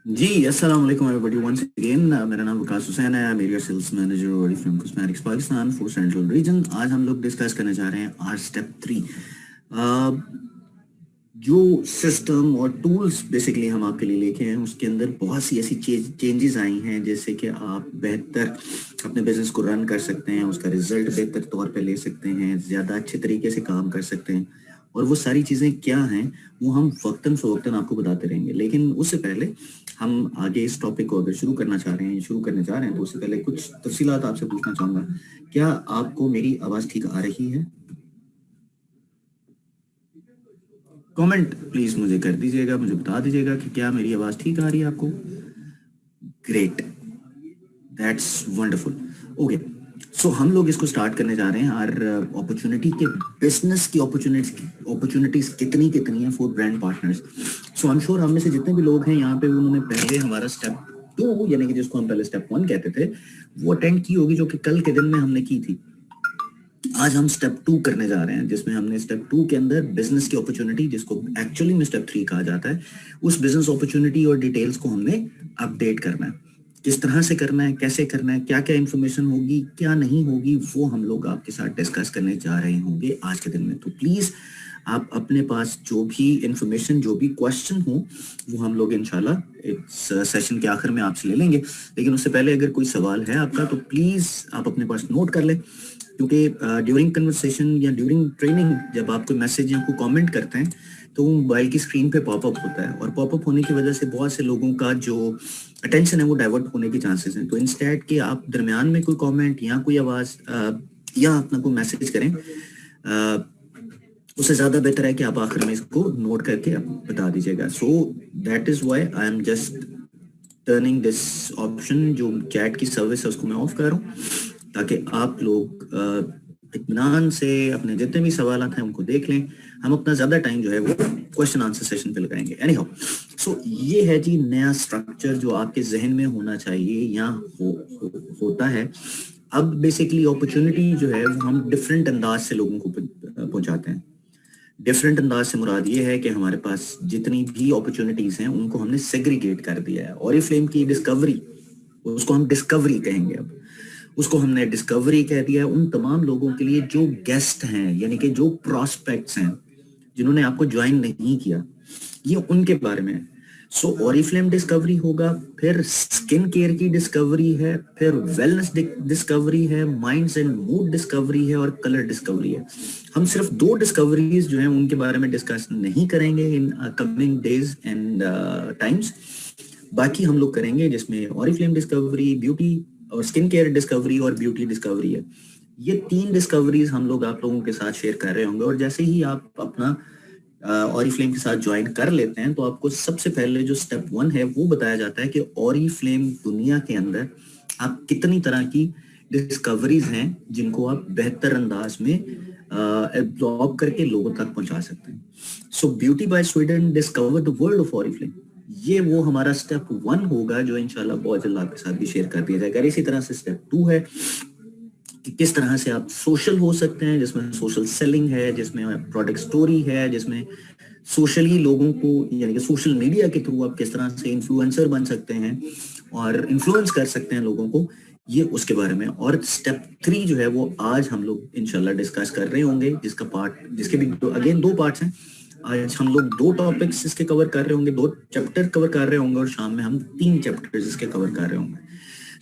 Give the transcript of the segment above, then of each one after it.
जी, अस्सलाम वालेकुम everybody once again. मेरा नाम वकास हुसैन है। मेरी सेल्स मैनेजर और from cosmetics Pakistan for central region. आज हम लोग डिस्कस करने जा रहे हैं आर स्टेप 3। जो सिस्टम और टूल्स बेसिकली हम आपके लिए लेके हैं उसके अंदर बहुत सी ऐसी चेंजेस आई हैं, जैसे कि आप बेहतर अपने बिजनेस को रन कर सकते हैं, उसका रिजल्ट बेहतर तौर पे ले सकते हैं, ज़्यादा अच्छे तरीके से काम कर सकते हैं। और वो सारी चीज़ें क्या हैं वो हम वक्तन फ़वक्तन आपको बताते रहेंगे। लेकिन उससे पहले हम आगे इस टॉपिक को अगर शुरू करना चाह रहे हैं, शुरू करने जा रहे हैं, तो उससे पहले कुछ तफसीलात आपसे पूछना चाहूँगा। क्या आपको मेरी आवाज़ ठीक आ रही है? कमेंट प्लीज मुझे कर दीजिएगा, मुझे बता दीजिएगा कि क्या मेरी आवाज़ ठीक आ रही है आपको। Great, that's wonderful. ओके, सो हम लोग इसको स्टार्ट करने जा रहे हैं। और अपॉर्चुनिटी के बिजनेस की अपॉर्चुनिटीज कितनी कितनी है for brand partners. So I am sure हम में से जितने भी लोग हैं यहाँ पे उन्होंने पहले हमारा स्टेप 2 यानी कि जिसको हम पहले स्टेप 1 कहते थे वो अटेंड की होगी, जो कि कल के दिन में हमने की थी। आज हम स्टेप 2 करने जा रहे हैं, जिसमें हमने स्टेप 2 के अंदर बिजनेस की अपॉर्चुनिटी, जिसको एक्चुअली में स्टेप 3 कहा जाता है, उस बिजनेस अपॉर्चुनिटी और डिटेल्स को हमने अपडेट करना है। किस तरह से करना है, कैसे करना है, क्या क्या इंफॉर्मेशन होगी, क्या नहीं होगी, वो हम लोग आपके साथ डिस्कस करने जा रहे होंगे आज के दिन में। तो प्लीज आप अपने पास जो भी इंफॉर्मेशन, जो भी क्वेश्चन हो, वो हम लोग इंशाल्लाह इस सेशन के आखिर में आपसे ले लेंगे। लेकिन उससे पहले अगर कोई सवाल है आपका तो प्लीज आप अपने पास नोट कर लें, क्योंकि ड्यूरिंग कन्वर्सेशन या ड्यूरिंग ट्रेनिंग जब आप कोई मैसेज या कोई कमेंट करते हैं तो वो मोबाइल की स्क्रीन पे पॉपअप होता है, और पॉपअप होने की वजह से बहुत से लोगों का जो अटेंशन है वो डाइवर्ट होने के चांसेस हैं। तो इंस्टेड कि आप दरमियान में कोई कमेंट या कोई आवाज़ या अपना कोई मैसेज करें, उससे ज़्यादा बेहतर है कि आप आखिर में इसको नोट करके आप बता दीजिएगा। So that is why I am just turning this option, जो चैट की सर्विस है उसको मैं ऑफ कर रहा हूँ, ताकि आप लोग इत्मीनान से अपने जितने भी सवाल हैं उनको देख लें। हम अपना ज़्यादा टाइम जो है वो क्वेश्चन आंसर सेशन पे लगाएंगे। एनी हाउ, सो ये है जी नया स्ट्रक्चर जो आपके जहन में होना चाहिए या होता है। अब बेसिकली अपॉर्चुनिटी जो है वो हम डिफरेंट अंदाज से लोगों को पहुंचाते हैं। डिफरेंट अंदाज से मुराद ये है कि हमारे पास जितनी भी अपॉर्चुनिटीज हैं उनको हमने सेग्रीगेट कर दिया है। ऑरिफ्लेम की डिस्कवरी, उसको हम डिस्कवरी कहेंगे। अब उसको हमने डिस्कवरी कह दिया है उन तमाम लोगों के लिए जो गेस्ट हैं, यानी कि जो प्रोस्पेक्ट्स हैं जिन्होंने आपको ज्वाइन नहीं किया, ये उनके बारे में है। सो ऑरिफ्लेम डिस्कवरी होगा, फिर स्किन केयर की डिस्कवरी है, फिर वेलनेस डिस्कवरी है, माइंड्स एंड मूड डिस्कवरी है, और कलर डिस्कवरी है। हम सिर्फ 2 डिस्कवरीज जो हैं उनके बारे में डिस्कस नहीं करेंगे in coming days and times. बाकी हम लोग करेंगे जिसमें ऑरिफ्लेम डिस्कवरी, ब्यूटी और स्किन केयर डिस्कवरी और ब्यूटी डिस्कवरी है। ये 3 डिस्कवरीज हम लोग आप लोगों के साथ शेयर कर रहे होंगे। और जैसे ही आप अपना ऑरिफ्लेम के साथ ज्वाइन कर लेते हैं तो आपको सबसे पहले जो स्टेप 1 है वो बताया जाता है कि ऑरिफ्लेम दुनिया के अंदर आप कितनी तरह की डिस्कवरीज हैं जिनको आप बेहतर अंदाज में एब्जॉर्ब करके लोगों तक पहुंचा सकते हैं। So beauty by Sweden discover the world of Oriflame, ये वो हमारा स्टेप 1 होगा जो इंशाल्लाह बहुत जल्द आपके साथ भी शेयर कर दिया जाएगा। इसी तरह से स्टेप 2 है कि किस तरह से आप सोशल हो सकते हैं, जिसमें सोशल सेलिंग है, जिसमें प्रोडक्ट स्टोरी है, जिसमें सोशली लोगों को यानी कि सोशल मीडिया के थ्रू आप किस तरह से इन्फ्लुएंसर बन सकते हैं और इन्फ्लुएंस कर सकते हैं लोगों को, ये उसके बारे में। और स्टेप 3 जो है वो आज हम लोग इंशाल्लाह डिस्कस कर रहे होंगे, जिसका पार्ट, जिसके भी अगेन 2 पार्ट्स हैं। आज हम लोग 2 टॉपिक्स इसके कवर कर रहे होंगे, 2 चैप्टर कवर कर रहे होंगे, और शाम में हम 3 चैप्टर्स इसके कवर कर रहे होंगे।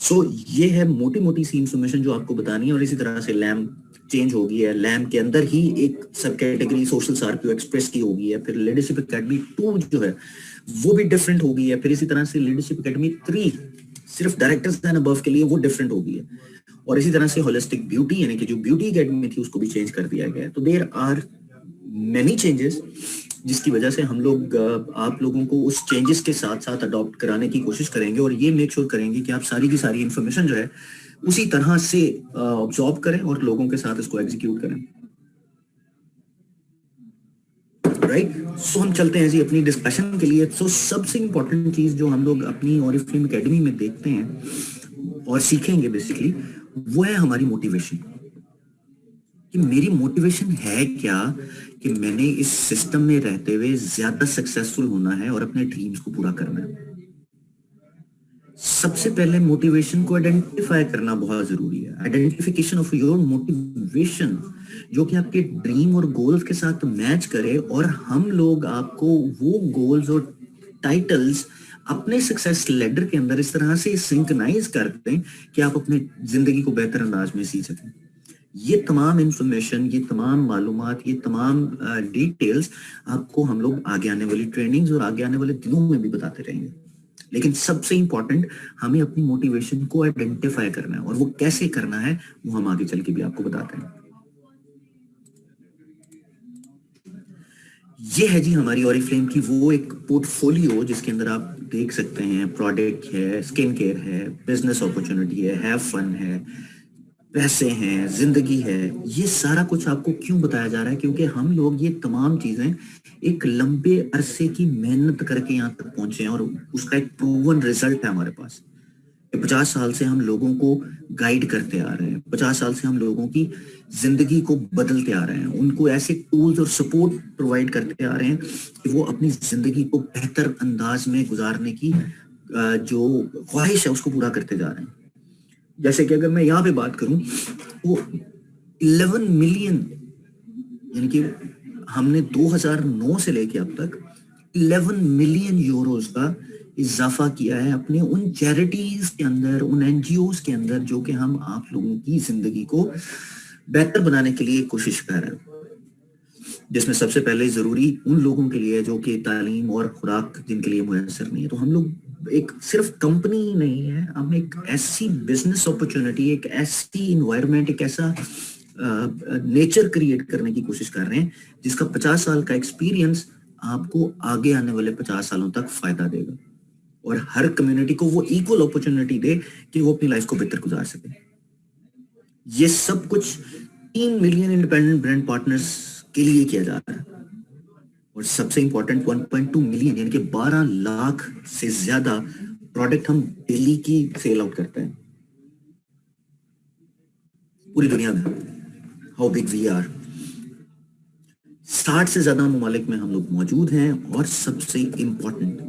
सो ये है मोटी मोटी सी इंफॉर्मेशन जो आपको बतानी है। और इसी तरह से लैम्प चेंज होगी है, लैम्प के अंदर ही एक सब कैटेगरी सोशल सार्पियो एक्सप्रेस की होगी है, फिर लीडरशिप एकेडमी 2 जो है वो भी डिफरेंट होगी है, फिर इसी तरह से लीडरशिप एकेडमी 3 सिर्फ डायरेक्टर्स एंड अबव के लिए वो डिफरेंट होगी है। और इसी तरह से होलिस्टिक ब्यूटी यानी कि जो ब्यूटी एकेडमी थी उसको भी चेंज कर दिया गया है। तो देयर आर मेनी चेंजेस, जिसकी वजह से हम लोग आप लोगों को उस चेंजेस के साथ साथ अडॉप्ट कराने की कोशिश करेंगे, और ये मेक श्योर करेंगे कि आप सारी की सारी इंफॉर्मेशन जो है उसी तरह से ऑब्जॉर्व करें और लोगों के साथ इसको एग्जीक्यूट करें। राइट, सो हम चलते हैं जी अपनी डिस्कशन के लिए। सो सबसे इंपॉर्टेंट चीज जो हम लोग अपनी ऑरिफ्लेम एकेडमी में देखते हैं और सीखेंगे बेसिकली, वो है हमारी मोटिवेशन। कि मेरी मोटिवेशन है क्या कि मैंने इस सिस्टम में रहते हुए ज्यादा सक्सेसफुल होना है और अपने ड्रीम्स को पूरा करना है। सबसे पहले मोटिवेशन को आइडेंटिफाई करना बहुत जरूरी है। आइडेंटिफिकेशन ऑफ योर मोटिवेशन जो कि आपके ड्रीम और गोल्स के साथ मैच करे, और हम लोग आपको वो गोल्स और टाइटल्स अपने सक्सेस लेडर के अंदर इस तरह से सिंक्रोनाइज करते हैं कि आप अपने जिंदगी को बेहतर अंदाज में सी सकें। ये तमाम इंफॉर्मेशन, ये तमाम मालूमात, ये तमाम डिटेल्स आपको हम लोग आगे आने वाली ट्रेनिंग्स और आगे आने वाले दिनों में भी बताते रहेंगे। लेकिन सबसे इंपॉर्टेंट, हमें अपनी मोटिवेशन को आइडेंटिफाई करना है, और वो कैसे करना है वो हम आगे चल के भी आपको बताते हैं। ये है जी हमारी ऑरिफ्लेम की वो एक पोर्टफोलियो जिसके अंदर आप देख सकते हैं प्रोडक्ट है, स्किन केयर है, बिजनेस अपॉर्चुनिटी है, हैव फन है, पैसे हैं, जिंदगी है। ये सारा कुछ आपको क्यों बताया जा रहा है? क्योंकि हम लोग ये तमाम चीजें एक लंबे अरसे की मेहनत करके यहाँ तक पहुंचे हैं, और उसका एक प्रूवन रिजल्ट है हमारे पास। 50 साल से हम लोगों को गाइड करते आ रहे हैं, 50 साल से हम लोगों की जिंदगी को बदलते आ रहे हैं, उनको ऐसे टूल्स और सपोर्ट प्रोवाइड करते आ रहे हैं कि वो अपनी जिंदगी को बेहतर अंदाज में गुजारने की जो ख्वाहिश है उसको पूरा करते जा रहे हैं। जैसे कि अगर मैं यहाँ पे बात करूं, वो 11 मिलियन, यानी कि हमने 2009 से लेके अब तक 11 मिलियन यूरोस का इजाफा किया है अपने उन चैरिटीज के अंदर, उन एनजीओज के अंदर, जो कि हम आप लोगों की जिंदगी को बेहतर बनाने के लिए कोशिश कर रहे हैं। जिसमें सबसे पहले जरूरी उन लोगों के लिए जो कि तालीम और खुराक जिनके लिए मुयसर नहीं है। तो हम लोग एक सिर्फ कंपनी नहीं है, हम एक ऐसी बिजनेस अपॉर्चुनिटी, एक ऐसी इन्वायरमेंट, एक ऐसा नेचर क्रिएट करने की कोशिश कर रहे हैं जिसका 50 साल का एक्सपीरियंस आपको आगे आने वाले 50 सालों तक फायदा देगा, और हर कम्युनिटी को वो इक्वल अपॉर्चुनिटी दे कि वो अपनी लाइफ को बेहतर गुजार सके। ये सब कुछ 3 मिलियन इंडिपेंडेंट ब्रांड पार्टनर्स के लिए किया जा रहा है, और सबसे इंपॉर्टेंट 1.2 मिलियन यानी कि 12 लाख से ज्यादा प्रोडक्ट हम डेली की सेल आउट करते हैं पूरी दुनिया में। हाउ बिग वी आर, 60 से ज्यादा ममालिक में हम लोग मौजूद हैं, और सबसे इंपॉर्टेंट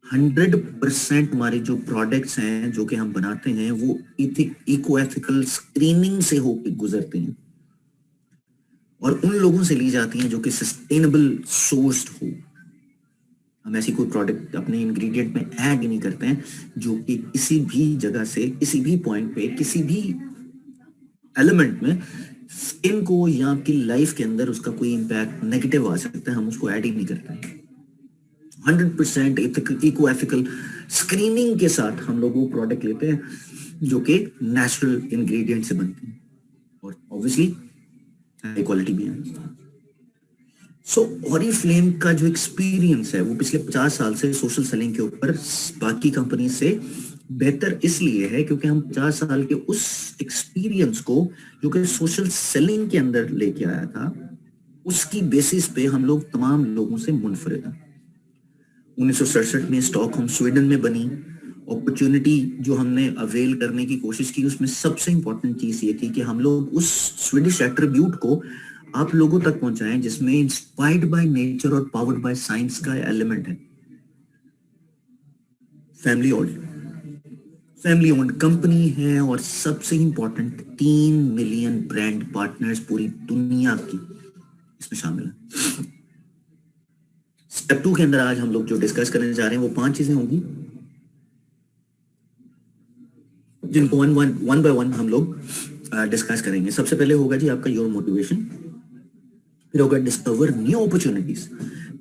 100% हमारे जो प्रोडक्ट्स हैं जो कि हम बनाते हैं वो इको एथिकल स्क्रीनिंग से होकर गुजरते हैं, और उन लोगों से ली जाती हैं जो कि सस्टेनेबल सोर्स्ड हो। हम ऐसी कोई प्रोडक्ट अपने इंग्रेडिएंट में ऐड नहीं करते हैं जो कि किसी भी जगह से, किसी भी पॉइंट पे, किसी भी एलिमेंट में स्किन को या आपकी लाइफ के अंदर उसका कोई इंपैक्ट नेगेटिव आ सकता है, हम उसको ऐड ही नहीं करते हैं। 100% इको एथिकल स्क्रीनिंग के साथ हम लोग वो प्रोडक्ट लेते हैं जो कि नेचुरल इंग्रेडिएंट से बनते हैं, और ऑब्वियसली हाई क्वालिटी भी है। सो ऑरिफ्लेम का जो एक्सपीरियंस है वो पिछले 50 साल से सोशल सेलिंग के ऊपर बाकी कंपनी से बेहतर इसलिए है क्योंकि हम 50 साल के उस एक्सपीरियंस को जो कि सोशल सेलिंग के अंदर लेके आया था, उसकी बेसिस पे हम लोग तमाम लोगों से मुनफरिद हैं। 1967 में स्टॉकहोम स्वीडन में बनी अपॉर्चुनिटी जो हमने अवेल करने की कोशिश की, उसमें सबसे इंपॉर्टेंट चीज ये थी कि हम लोग उस स्वीडिश एट्रीब्यूट को आप लोगों तक पहुंचाएं जिसमें इंस्पायर्ड बाय नेचर और पावर्ड बाय साइंस का एलिमेंट है। फैमिली ओन्ड कंपनी है, और सबसे इंपॉर्टेंट 3 मिलियन ब्रांड पार्टनर्स पूरी दुनिया की इसमें शामिल है। स्टेप 2 के अंदर आज हम लोग जो डिस्कस करने जा रहे हैं वो 5 चीजें होंगी जिनको वन बाय वन हम लोग डिस्कस करेंगे। सबसे पहले होगा जी आपका योर मोटिवेशन, फिर होगा डिस्कवर न्यू अपॉर्चुनिटीज,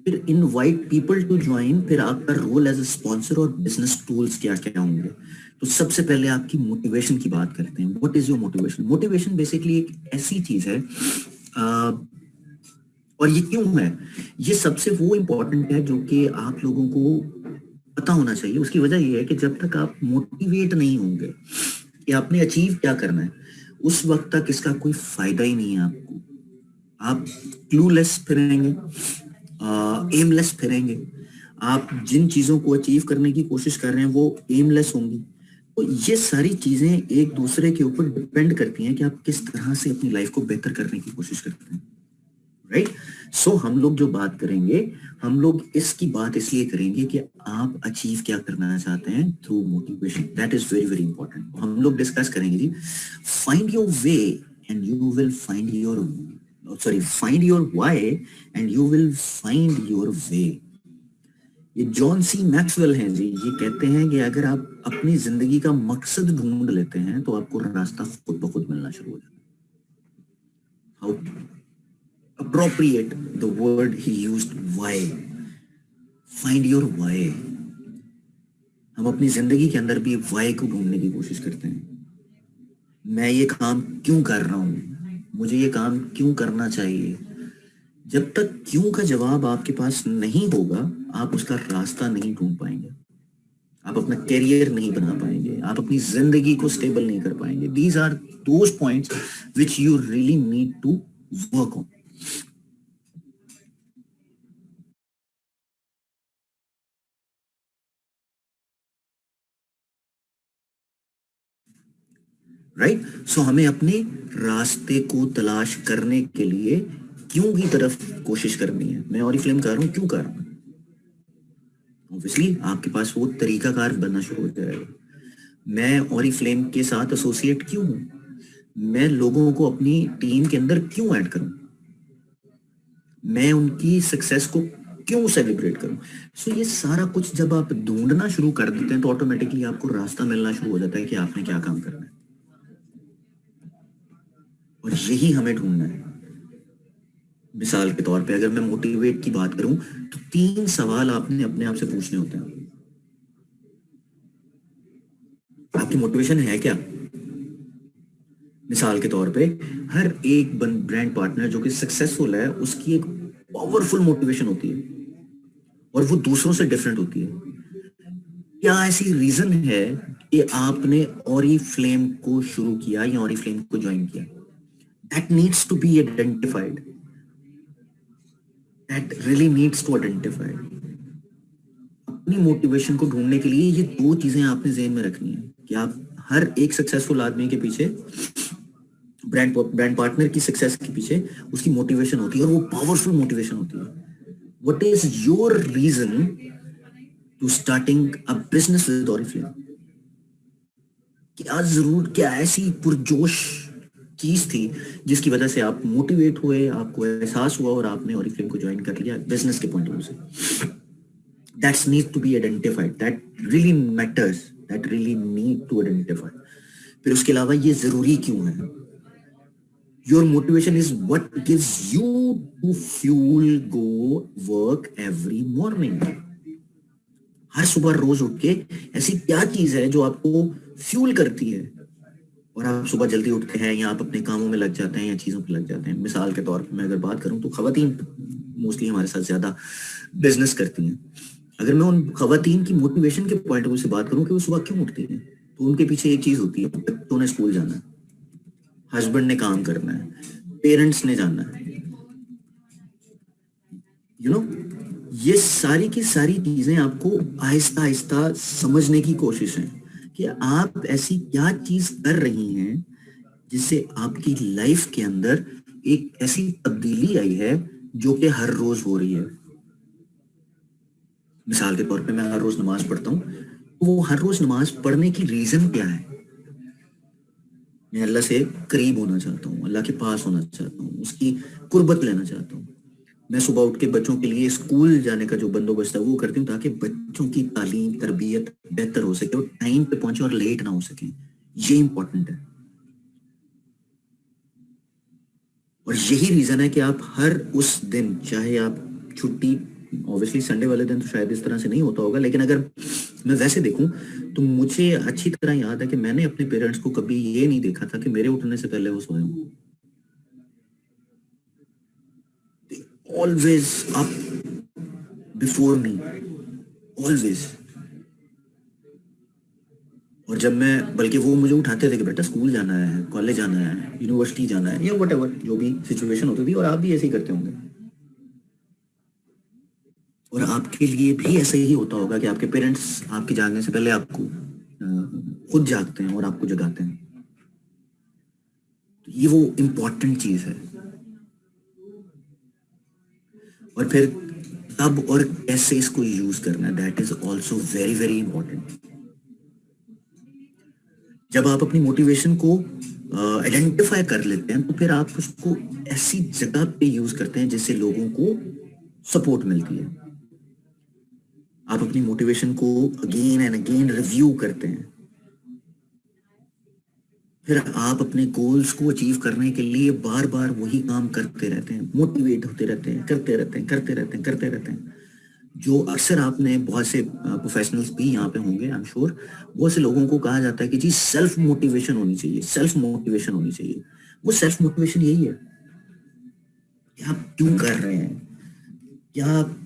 फिर इनवाइट पीपल टू ज्वाइन, फिर आपका रोल एज अ स्पॉन्सर और बिजनेस टूल्स क्या क्या होंगे। तो सबसे पहले आपकी मोटिवेशन की बात करते हैं। What is your motivation? Motivation basically एक ऐसी चीज है, और ये क्यों है, ये सबसे वो इंपॉर्टेंट है जो कि आप लोगों को पता होना चाहिए। उसकी वजह ये है कि जब तक आप मोटिवेट नहीं होंगे कि आपने अचीव क्या करना है, उस वक्त तक इसका कोई फायदा ही नहीं है आपको। आप क्लूलेस फिरेंगे, एमलेस फिरेंगे, आप जिन चीजों को अचीव करने की कोशिश कर रहे हैं वो एमलेस होंगी। तो ये सारी चीजें एक दूसरे के ऊपर डिपेंड करती हैं कि आप किस तरह से अपनी लाइफ को बेहतर करने की कोशिश करते हैं। राइट। सो हम लोग जो बात करेंगे, हम लोग इसकी बात इसलिए करेंगे कि आप अचीव क्या करना चाहते हैं through motivation. That is very very important. हम लोग डिस्कस करेंगे जी, find your way and you will find your, sorry, find your why and you will find your way. ये जॉन सी मैक्सवेल हैं जी, ये कहते हैं कि अगर आप अपनी जिंदगी का मकसद ढूंढ लेते हैं तो आपको रास्ता खुद ब खुद मिलना शुरू हो जाता है। How appropriate the word he used, why. Find your why. हम अपनी जिंदगी के अंदर भी वाई को ढूंढने की कोशिश करते हैं। मैं ये काम क्यों कर रहा हूं, मुझे ये काम क्यों करना चाहिए। जब तक क्यों का जवाब आपके पास नहीं होगा, आप उसका रास्ता नहीं ढूंढ पाएंगे, आप अपना करियर नहीं बना पाएंगे, आप अपनी जिंदगी को स्टेबल नहीं कर पाएंगे। These are those points which you really need to work on. Right. So हमें अपने रास्ते को तलाश करने के लिए क्यों की तरफ कोशिश करनी है। मैं ऑरिफ्लेम कर रहा हूँ, क्यों कर रहा हूँ? ऑब्वियसली आपके पास वो तरीकाकार बनना शुरू हो जाएगा। मैं ऑरिफ्लेम के साथ एसोसिएट क्यों हूँ, मैं लोगों को अपनी टीम के अंदर क्यों ऐड करूं, मैं उनकी सक्सेस को क्यों सेलिब्रेट करूं। सो ये सारा कुछ जब आप ढूंढना शुरू कर देते हैं तो ऑटोमेटिकली आपको रास्ता मिलना शुरू हो जाता है कि आपने क्या काम करना है, और यही हमें ढूंढना है। मिसाल के तौर पे अगर मैं मोटिवेट की बात करूं तो 3 सवाल आपने अपने आप से पूछने होते हैं। आपकी मोटिवेशन है क्या? मिसाल के तौर पे हर एक ब्रांड पार्टनर जो कि सक्सेसफुल है उसकी एक पावरफुल मोटिवेशन होती है और वो दूसरों से डिफरेंट होती है। क्या ऐसी रीजन है कि आपने ऑरिफ्लेम को शुरू किया या ऑरिफ्लेम को ज्वाइन किया? That needs to be identified, that really needs to identify. अपनी मोटिवेशन को ढूंढने के लिए ये 2 चीजें आपने ज़हन में रखनी है कि आप हर एक सक्सेसफुल आदमी के पीछे, ब्रांड पार्टनर की सक्सेस के पीछे उसकी मोटिवेशन होती है और वो पावरफुल मोटिवेशन होती है। What is your reason to starting a business with Oriflame? क्या जरूर, क्या ऐसी पुरजोश चीज थी जिसकी वजह से आप मोटिवेट हुए, आपको एहसास हुआ और आपने ऑरिफ्लेम को ज्वाइन कर लिया बिजनेस के पॉइंट ऑफ व्यू से? That needs to be identified. That really matters. That really need to identify. फिर उसके अलावा ये जरूरी क्यों है? Your motivation is what gives you to fuel go work every morning. हर सुबह रोज उठ के ऐसी क्या चीज है जो आपको फ्यूल करती है और आप सुबह जल्दी उठते हैं या आप अपने कामों में लग जाते हैं या चीजों पे लग जाते हैं। मिसाल के तौर पे मैं अगर बात करूं तो खवातीन मोस्टली हमारे साथ ज्यादा बिजनेस करती हैं। अगर मैं उन खवातीन की मोटिवेशन के पॉइंट ऑफ व्यू से बात करूं कि वो सुबह क्यों उठती हैं, तो उनके पीछे एक चीज होती है, बच्चों ने स्कूल जाना है, हस्बैंड ने काम करना है, पेरेंट्स ने जाना है, यू नो। ये सारी की सारी चीजें आपको आहिस्ता आहिस्ता समझने की कोशिश है कि आप ऐसी क्या चीज कर रही हैं जिससे आपकी लाइफ के अंदर एक ऐसी तब्दीली आई है जो कि हर रोज हो रही है। मिसाल के तौर पे मैं हर रोज नमाज पढ़ता हूँ, तो वो हर रोज नमाज पढ़ने की रीजन क्या है? मैं अल्लाह से करीब होना चाहता हूँ, अल्लाह के पास होना चाहता हूँ, उसकी कुर्बत लेना चाहता हूँ। मैं सुबह उठ के बच्चों के लिए स्कूल जाने का जो बंदोबस्त है वो करती हूँ ताकि बच्चों की तालीम तरबियत बेहतर हो सके और टाइम पे पहुंचे और लेट ना हो सके। ये इंपॉर्टेंट है और यही रीजन है कि आप हर उस दिन, चाहे आप छुट्टी, ऑब्वियसली संडे वाले दिन तो शायद इस तरह से नहीं होता होगा, लेकिन अगर मैं वैसे देखूं तो मुझे अच्छी तरह याद है कि मैंने अपने पेरेंट्स को कभी ये नहीं देखा था कि मेरे उठने से पहले वो सोए हों। Always up before me, always. और जब मैं, बल्कि वो मुझे उठाते थे कि बेटा स्कूल जाना है, कॉलेज जाना है, यूनिवर्सिटी जाना है, या वट जो भी सिचुएशन होती थी, और आप भी ऐसे ही करते होंगे। और आपके लिए भी ऐसा ही होता होगा कि आपके पेरेंट्स आपके जागने से पहले आपको खुद जागते हैं और आपको जगाते हैं। तो ये वो इम्पोर्टेंट चीज है। और फिर कब और कैसे इसको यूज करना है, that is also very very important. जब आप अपनी मोटिवेशन को आइडेंटिफाई कर लेते हैं तो फिर आप उसको ऐसी जगह पे यूज करते हैं जिससे लोगों को सपोर्ट मिलती है। आप अपनी मोटिवेशन को अगेन एंड अगेन रिव्यू करते हैं, फिर आप अपने गोल्स को अचीव करने के लिए बार बार वही काम करते रहते हैं, मोटिवेट होते रहते हैं, करते रहते हैं, करते रहते हैं, करते रहते हैं। जो अक्सर आपने बहुत से प्रोफेशनल्स भी यहाँ पे होंगे, आई एम श्योर, बहुत से लोगों को कहा जाता है कि जी सेल्फ मोटिवेशन होनी चाहिए, सेल्फ मोटिवेशन होनी चाहिए। वो सेल्फ मोटिवेशन यही है कि आप क्यों कर रहे हैं, क्या आप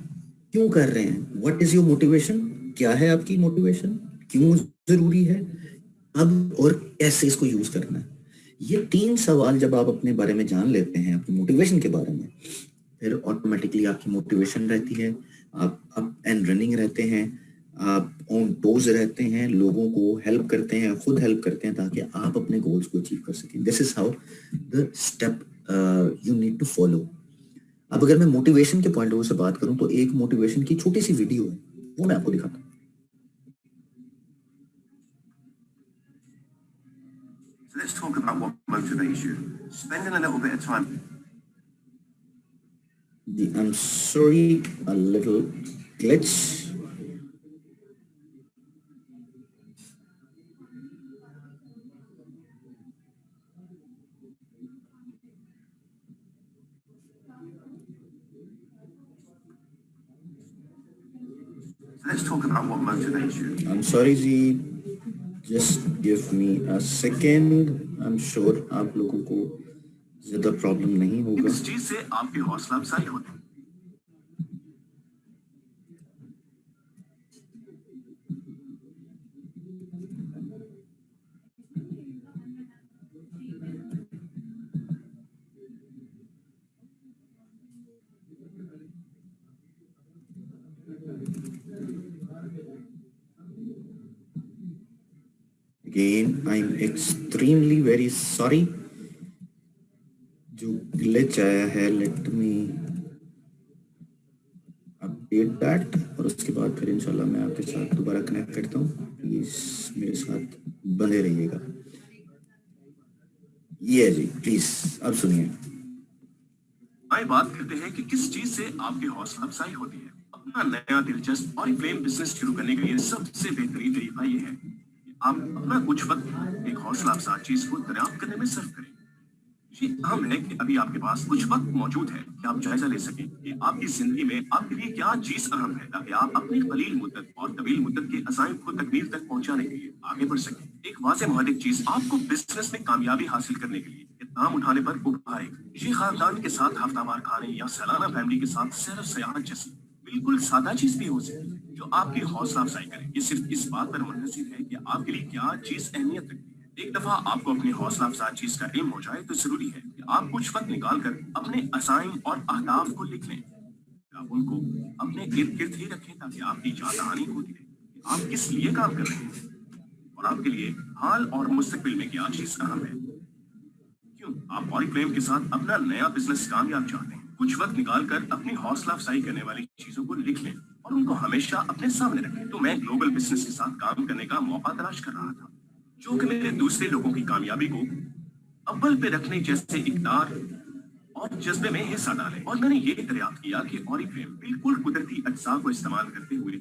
क्यों कर रहे हैं, व्हाट इज योर मोटिवेशन, क्या है आपकी मोटिवेशन, क्यों जरूरी है, अब और कैसे इसको यूज करना है। ये 3 सवाल जब आप अपने बारे में जान लेते हैं, अपनी मोटिवेशन के बारे में, फिर ऑटोमेटिकली आपकी मोटिवेशन रहती है, आप अप एंड रनिंग रहते हैं, आप ऑन टोज रहते हैं, लोगों को हेल्प करते हैं, खुद हेल्प करते हैं ताकि आप अपने गोल्स को अचीव कर सकें। This is how the step you need to follow. अब अगर मैं मोटिवेशन के पॉइंट ऑफ व्यू से बात करूं तो एक मोटिवेशन की छोटी सी वीडियो है, वो मैं आपको दिखाता हूँ। So let's talk about what motivates you. Spending a little bit of time. I'm sorry, a little glitch. So let's talk about what motivates you. I'm sorry ji, just give me a second. I'm sure आप लोगों को ज्यादा problem नहीं होगा। किस चीज से आपकी हौसला अफजाई होती है? Again, I'm extremely very sorry. जो glitch आया है, let me अपडेट दैट, और उसके बाद फिर इंशाल्लाह मैं आपके साथ दोबारा कनेक्ट करता हूँ। प्लीज मेरे साथ बने रहिएगा। ये जी, प्लीज अब सुनिए। आइए बात करते हैं कि किस चीज से आपकी हौसला अफजाई होती है। अपना नया दिलचस्प और फ्लेम बिजनेस शुरू करने के लिए सबसे बेहतरीन तरीका ये है कि आप अपना कुछ वक्त एक हौसला अफजा चीज को दरियाफ्त करने में सर्व करें। ये अहम है कि अभी आपके पास कुछ वक्त मौजूद है कि आप जायजा ले सकें कि आपकी जिंदगी में आपके लिए क्या चीज अहम है, ताकि आप अपनी कलील मुद्दत और तवील मुद्दत के अज़ाइम को तकमील तक पहुंचाने के लिए आगे बढ़ सकें। एक वाज़ेह मुहर्रिक चीज आपको बिजनेस में कामयाबी हासिल करने के लिए इक़दाम उठाने पर उभारेगी। ये खानदान के साथ हफ्तावार खाने या सालाना फैमिली के साथ सैर सयाहत जैसी बिल्कुल सादा चीज भी हो सकती है जो आपकी हौसला अफजाई करे। ये सिर्फ इस बात पर मुनहसिर है कि आपके लिए क्या चीज अहमियत रखती है। एक दफा आपको अपनी हौसला अफजा चीज का इल्म हो जाए तो जरूरी है कि आप कुछ वक्त निकाल कर अपने अज़ाइम और अहदाफ को लिख लें। आप उनको अपने इर्द गिर्द ही रखें ताकि आपकी याद दहानी होती रहे कि आप किस लिए काम कर रहे हैं और आपके लिए हाल और मुस्तकबिल में क्या चीज अहम है। क्यों आप ऑरिफ्लेम के साथ अपना नया बिजनेस कामयाब चाहते हैं? कुछ वक्त निकाल कर अपनी हौसला अफजाई करने वाली चीजों को लिख लें और उनको हमेशा अपने सामने रखें। तो मैं ग्लोबल बिजनेस के साथ काम करने का मौका तलाश कर रहा था जो कि मेरे दूसरे लोगों की कामयाबी को अव्वल पे रखने जैसे इकदार और जज्बे में हिस्सा डाले। और मैंने ये दरियाफ्त किया कि ऑरिफ्लेम बिल्कुल कुदरती अज्जा को इस्तेमाल करते हुए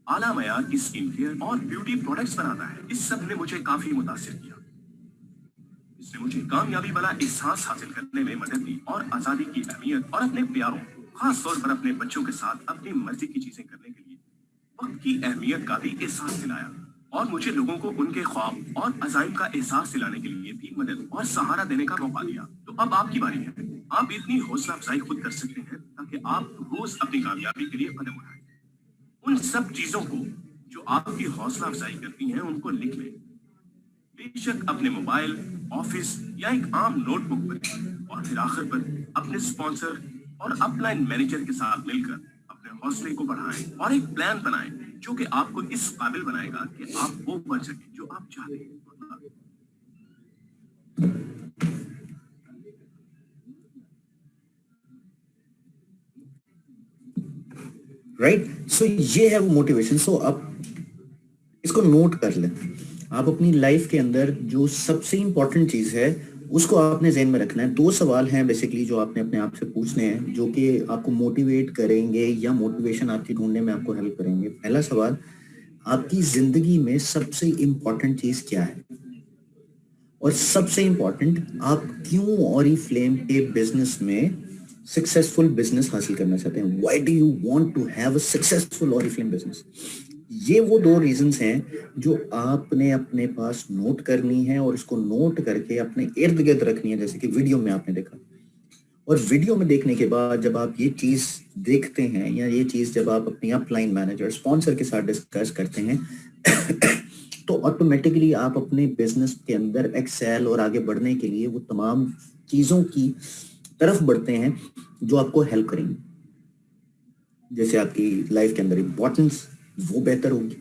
आला मयार की स्किन केयर और ब्यूटी प्रोडक्ट्स बनाता है। इस सब ने मुझे काफी मुतासिर किया। इसने मुझे कामयाबी वाला एहसास हासिल करने में मदद दी और आजादी की अहमियत और अपने प्यारों, खास तौर पर अपने बच्चों के साथ अपनी मर्जी की चीजें करने के लिए वक्त की अहमियत का भी एहसास दिलाया और मुझे लोगों को उनके ख्वाब और अज़ाइम का एहसास दिलाने के लिए भी मदद और सहारा देने का मौका दिया। तो अब आपकी बारी है। आप इतनी हौसला अफजाई खुद कर सकते हैं ताकि आप रोज अपनी कामयाबी के लिए कदम उठाएं। उन सब चीजों को जो आपकी हौसला अफजाई करती हैं उनको लिख लें, बेशक अपने मोबाइल, ऑफिस या एक आम नोटबुक पर। और फिर आखिर पर अपने स्पॉन्सर और अपलाइन मैनेजर के साथ मिलकर अपने हौसले को बढ़ाएं और एक प्लान बनाएं जो कि आपको इस काबिल बनाएगा कि आप वो बन सके जो आप चाहते हैं। राइट। सो ये है वो मोटिवेशन। सो आप इसको नोट कर लें। आप अपनी लाइफ के अंदर जो सबसे इंपॉर्टेंट चीज है उसको आपने ज़हन में रखना है। दो सवाल हैं बेसिकली जो आपने अपने आप से पूछने हैं, जो कि आपको मोटिवेट करेंगे या मोटिवेशन आपकी ढूंढने में आपको हेल्प करेंगे। पहला सवाल, आपकी जिंदगी में सबसे इंपॉर्टेंट चीज क्या है? और सबसे इंपॉर्टेंट, आप क्यों ऑरिफ्लेम के बिजनेस में सक्सेसफुल बिजनेस हासिल करना चाहते हैं? Why do you want to have a successful Oriflame business? ये वो दो रीजंस हैं जो आपने अपने पास नोट करनी है और इसको नोट करके अपने इर्द गिर्द रखनी है, जैसे कि वीडियो में आपने देखा। और वीडियो में देखने के बाद जब आप ये चीज देखते हैं या ये चीज जब आप अपनी अपलाइन मैनेजर स्पॉन्सर के साथ डिस्कस करते हैं तो ऑटोमेटिकली आप अपने बिजनेस के अंदर एक्सेल और आगे बढ़ने के लिए वो तमाम चीजों की तरफ बढ़ते हैं जो आपको हेल्प करेंगे। जैसे आपकी लाइफ के अंदर इंपॉर्टेंस वो बेहतर होगी,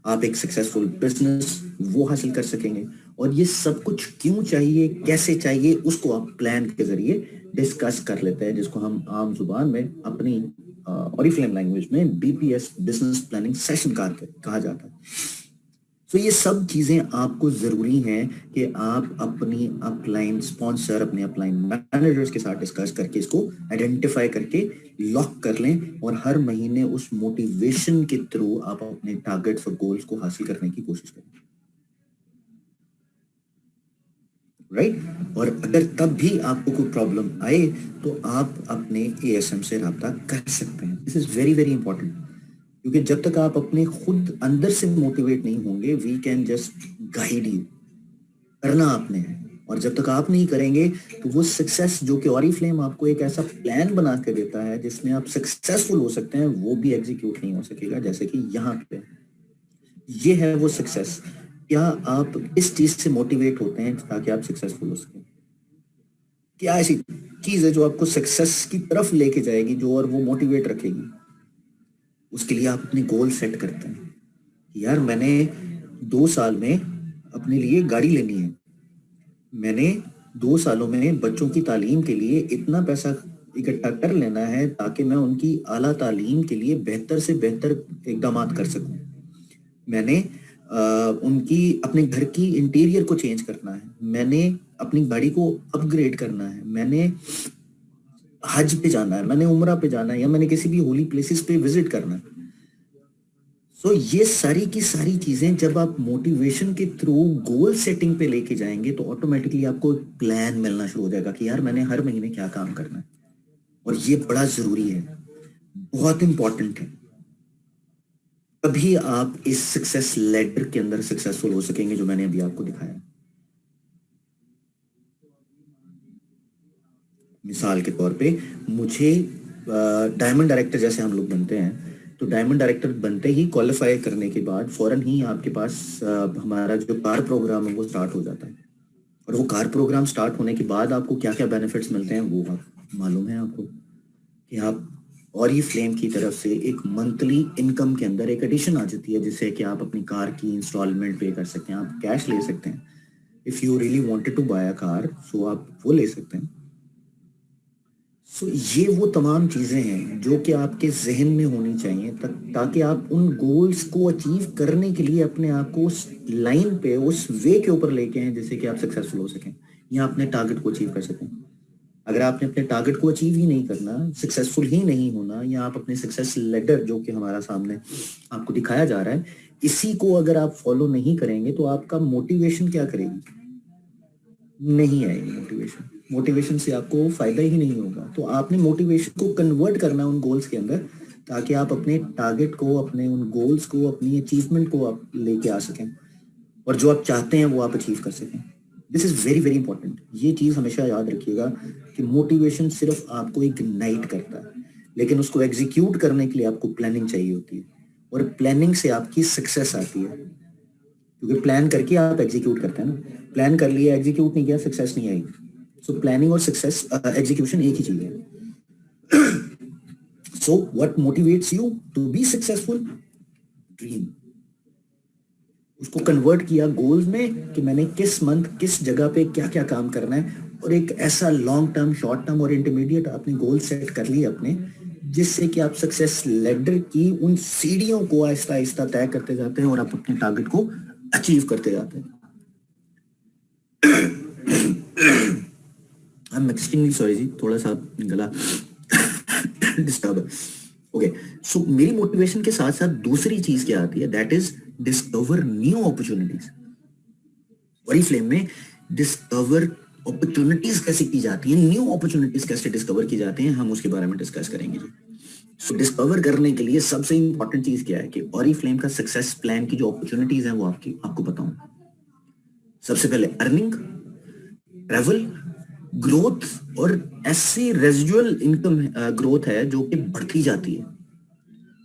आप एक सक्सेसफुल बिजनेस वो हासिल कर सकेंगे। और ये सब कुछ क्यों चाहिए, कैसे चाहिए, उसको आप प्लान के जरिए डिस्कस कर लेते हैं, जिसको हम आम जुबान में अपनी ऑरिफ्लेम लैंग्वेज में बीपीएस बिजनेस प्लानिंग सेशन कहा जाता है। तो ये सब चीजें आपको जरूरी हैं कि आप अपनी अपलाइन स्पॉन्सर, अपने अपलाइन मैनेजर्स के साथ डिस्कस करके इसको आइडेंटिफाई करके लॉक कर लें और हर महीने उस मोटिवेशन के थ्रू आप अपने टारगेट्स और गोल्स को हासिल करने की कोशिश करें। राइट। और अगर तब भी आपको कोई प्रॉब्लम आए तो आप अपने एएसएम से रब्ता कर सकते हैं। This is very very important, क्योंकि जब तक आप अपने खुद अंदर से मोटिवेट नहीं होंगे, we can just guide you, करना आपने है। और जब तक आप नहीं करेंगे तो वो सक्सेस जो कि ऑरिफ्लेम आपको एक ऐसा प्लान बना के देता है जिसमें आप सक्सेसफुल हो सकते हैं, वो भी एग्जीक्यूट नहीं हो सकेगा। जैसे कि यहाँ पे ये है वो सक्सेस। क्या आप इस चीज से मोटिवेट होते हैं ताकि आप सक्सेसफुल हो सकें? क्या ऐसी चीज है जो आपको सक्सेस की तरफ लेके जाएगी, जो और वो मोटिवेट रखेगी? उसके लिए आप अपने गोल सेट करते हैं कि यार मैंने 2 साल में अपने लिए गाड़ी लेनी है, मैंने 2 सालों में बच्चों की तालीम के लिए इतना पैसा इकट्ठा कर लेना है ताकि मैं उनकी आला तालीम के लिए बेहतर से बेहतर इकदाम कर सकूं, मैंने उनकी अपने घर की इंटीरियर को चेंज करना है, मैंने अपनी गाड़ी को अपग्रेड करना है, मैंने हज पे जाना है, मैंने उम्रा पे जाना है, या मैंने किसी भी होली प्लेसेस पे विजिट करना है। सो ये सारी की सारी चीजें जब आप मोटिवेशन के थ्रू गोल सेटिंग पे लेके जाएंगे तो ऑटोमेटिकली आपको एक प्लान मिलना शुरू हो जाएगा कि यार मैंने हर महीने क्या काम करना है। और ये बड़ा जरूरी है, बहुत इंपॉर्टेंट है। तभी आप इस सक्सेस लेडर के अंदर सक्सेसफुल हो सकेंगे जो मैंने अभी आपको दिखाया। मिसाल के तौर पे मुझे डायमंड डायरेक्टर जैसे हम लोग बनते हैं, तो डायमंड डायरेक्टर बनते ही क्वालिफाई करने के बाद फौरन ही आपके पास हमारा जो कार प्रोग्राम है वो स्टार्ट हो जाता है। और वो कार प्रोग्राम स्टार्ट होने के बाद आपको क्या क्या बेनिफिट्स मिलते हैं वो आप मालूम है आपको, कि आप ऑरिफ्लेम की तरफ से एक मंथली इनकम के अंदर एक एडिशन आ जाती है जिससे कि आप अपनी कार की इंस्टॉलमेंट पे कर सकते हैं, आप कैश ले सकते हैं। If you really wanted to buy a car, so आप वो ले सकते हैं। सो ये वो तमाम चीजें हैं जो कि आपके जहन में होनी चाहिए ताकि आप उन गोल्स को अचीव करने के लिए अपने आप को उस लाइन पे, उस वे के ऊपर लेके हैं जिससे कि आप सक्सेसफुल हो सकें या अपने टारगेट को अचीव कर सकें। अगर आपने अपने टारगेट को अचीव ही नहीं करना, सक्सेसफुल ही नहीं होना, या आप अपने सक्सेस लेडर जो कि हमारा सामने आपको दिखाया जा रहा है, इसी को अगर आप फॉलो नहीं करेंगे तो आपका मोटिवेशन क्या करेगी? नहीं आएगी मोटिवेशन। मोटिवेशन से आपको फायदा ही नहीं होगा। तो आपने मोटिवेशन को कन्वर्ट करना उन गोल्स के अंदर ताकि आप अपने टारगेट को, अपने उन गोल्स को, अपनी अचीवमेंट को आप लेके आ सकें और जो आप चाहते हैं वो आप अचीव कर सकें। This is very very important. ये चीज हमेशा याद रखिएगा कि मोटिवेशन सिर्फ आपको इग्नाइट करता है, लेकिन उसको एग्जीक्यूट करने के लिए आपको प्लानिंग चाहिए होती है, और प्लानिंग से आपकी सक्सेस आती है, क्योंकि प्लान करके आप एग्जीक्यूट करते हैं ना। प्लान कर लिया, एग्जीक्यूट नहीं किया, सक्सेस नहीं आएगी। सो प्लानिंग और सक्सेस, एग्जीक्यूशन एक ही चीज है। So what motivates you to be successful? Dream. उसको कन्वर्ट किया गोल्स में कि मैंने किस मंथ किस जगह पे क्या क्या काम करना है, और एक ऐसा लॉन्ग टर्म, शॉर्ट टर्म और इंटरमीडिएट आपने गोल सेट कर लिए अपने, जिससे कि आप सक्सेस लेडर की उन सीढ़ियों को आहिस्ता आहिस्ता तय करते जाते हैं और आप अपने टारगेट को अचीव करते जाते हैं। आई एम एक्सट्रीमली सॉरी जी, थोड़ा सा गला डिस्टर्ब है। ओके, सो मेरी मोटिवेशन के साथ साथ दूसरी चीज क्या आती है, that is discover new opportunities. Oriflame में डिस्कवर अपॉर्चुनिटीज कैसे की जाती है, न्यू अपॉर्चुनिटीज कैसे डिस्कवर की जाती हैं, हम उसके बारे में डिस्कस करेंगे जी। सो डिस्कवर करने के लिए सबसे इंपॉर्टेंट चीज क्या है कि ओरिफ्लेम का सक्सेस प्लान की जो अपॉर्चुनिटीज हैं वो आपको बताऊं। सबसे पहले अर्निंग, ट्रैवल, ग्रोथ और ऐसी रेजिडुअल इनकम ग्रोथ है जो कि बढ़ती जाती है,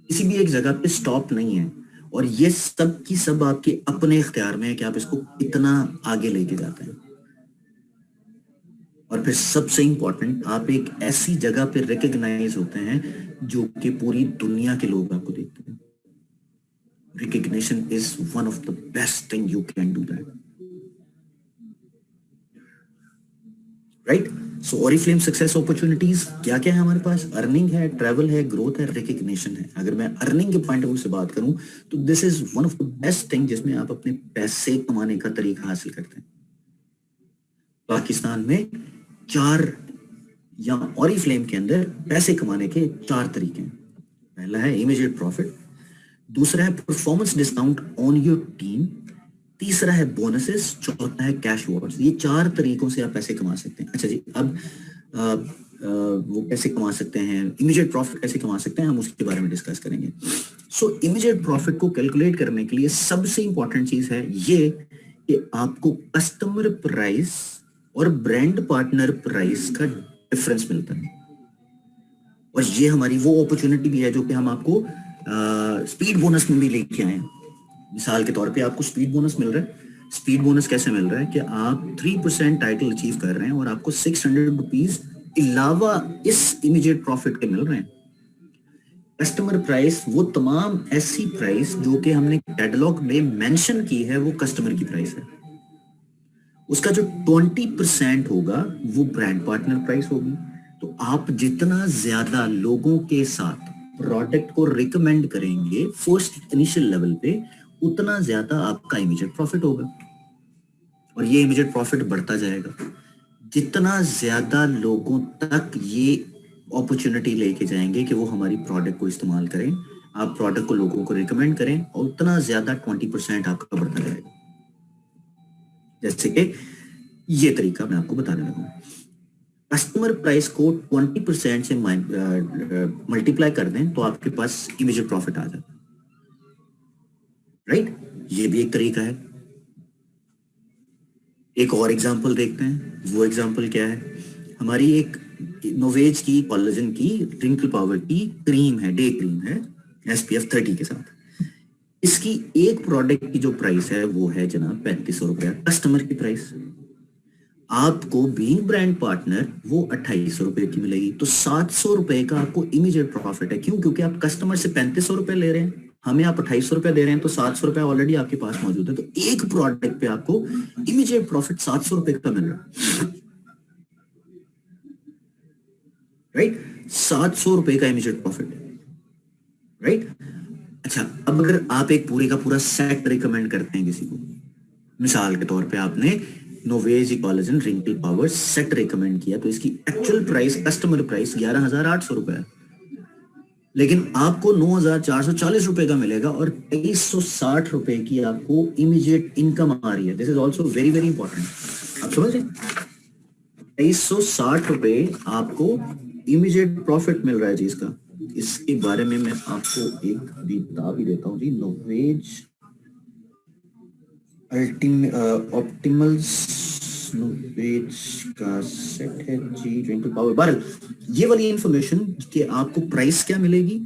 किसी भी एक जगह पे स्टॉप नहीं है, और ये सब की सब आपके अपने इख्तियार में है कि आप इसको कितना आगे लेके जाते हैं। और फिर सबसे इंपॉर्टेंट, आप एक ऐसी जगह पे रिकग्नाइज होते हैं जो कि पूरी दुनिया के लोग आपको देखते हैं। Recognition is one of the best thing you can do that, right. So Oriflame success opportunities क्या क्या है हमारे पास, अर्निंग है, ट्रैवल है, ग्रोथ है, रिकग्निशन है। अगर मैं अर्निंग के पॉइंट ऑफ व्यू से बात करूं तो this is one of the best thing जिसमें आप अपने पैसे कमाने का तरीका हासिल करते हैं। पाकिस्तान में 4 या ओरिफ्लेम के अंदर पैसे कमाने के 4 तरीके हैं। पहला है इमीडिएट प्रॉफिट, दूसरा है performance discount on your team, तीसरा है बोनसेस, चौथा है कैश अवार्ड्स। ये 4 तरीकों से आप पैसे कमा सकते हैं। अच्छा जी, अब वो कैसे कमा सकते हैं, इमीडिएट प्रॉफिट कैसे कमा सकते हैं, हम उसके बारे में डिस्कस करेंगे। सो इमीडिएट प्रॉफिट को कैलकुलेट करने के लिए सबसे इंपॉर्टेंट चीज है ये कि आपको कस्टमर प्राइस और ब्रांड पार्टनर प्राइस का डिफरेंस मिलता है, और ये हमारी वो अपॉर्चुनिटी भी है जो कि हम आपको स्पीड बोनस में भी लेके आए हैं। मिसाल के तौर पे आपको स्पीड बोनस मिल रहा है। स्पीड बोनस कैसे मिल रहा है कि आप 3% टाइटल अचीव कर रहे हैं और आपको 600 रुपीज अलावा इस इमीडिएट प्रॉफिट के मिल रहे हैं। कस्टमर प्राइस वो तमाम ऐसी प्राइस जो कि हमने कैटलॉग में मेंशन की है वो कस्टमर की प्राइस है। उसका जो 20% होगा वो ब्रांड पार्टनर प्राइस होगी। तो आप जितना ज्यादा लोगों के साथ प्रोडक्ट को रिकमेंड करेंगे फर्स्ट इनिशियल लेवल पे, उतना ज्यादा आपका इमीडिएट प्रॉफिट होगा, और ये इमीडिएट प्रॉफिट बढ़ता जाएगा। जितना ज्यादा लोगों तक ये अपॉर्चुनिटी लेके जाएंगे कि वो हमारी प्रोडक्ट को इस्तेमाल करें, आप प्रोडक्ट को लोगों को रिकमेंड करें, और उतना ज्यादा 20% आपका बढ़ता जाएगा। जैसे कि ये तरीका मैं आपको बताने लगा हूं। कस्टमर प्राइस को 20% से मल्टीप्लाई कर दें तो आपके पास इमीडिएट प्रॉफिट आ जाता है, राइट। ये भी एक तरीका है। एक और एग्जांपल देखते हैं। वो एग्जांपल क्या है, हमारी एक नोवेज की कोलेजन की रिंकल पावर की क्रीम है, डे क्रीम है SPF 30 के साथ। इसकी एक प्रोडक्ट की जो प्राइस है वो है जनाब 3500 रुपया कस्टमर की प्राइस। आपको बीइंग ब्रांड पार्टनर वो 2800 रुपए की मिलेगी। तो 700 रुपए का आपको इमीडिएट प्रॉफिट है। क्यों? क्योंकि आप कस्टमर से 3500 रुपए ले रहे हैं, हमें आप 2800 रुपए दे रहे हैं, तो 700 रुपए ऑलरेडी आपके पास मौजूद है। तो एक प्रोडक्ट पे आपको इमीडिएट प्रॉफिट 700 रुपए का मिल रहा है, राइट। 700 रुपए का इमीडिएट प्रॉफिट, राइट। अच्छा, अब अगर आप एक पूरे का पूरा सेट रिकमेंड करते हैं किसी को, मिसाल के तौर पे आपने Novage collagen wrinkle power set recommend किया, तो इसकी एक्चुअल प्राइस, कस्टमर प्राइस 11,800 रुपए है, लेकिन आपको 9,440 रुपए का मिलेगा और 2360 रुपए की आपको इमीडिएट इनकम आ रही है। This is also very very important. आप समझ रहे, 2360 रुपए आपको इमीडिएट प्रॉफिट मिल रहा है जी इसका। इसके बारे में मैं आपको एक बता भी देता हूँ जी। नोवेज ऑप्टिमल्स नोवेज का सेट है जी, रिंकल पावर 12। ये वाली इंफॉर्मेशन कि आपको प्राइस क्या मिलेगी,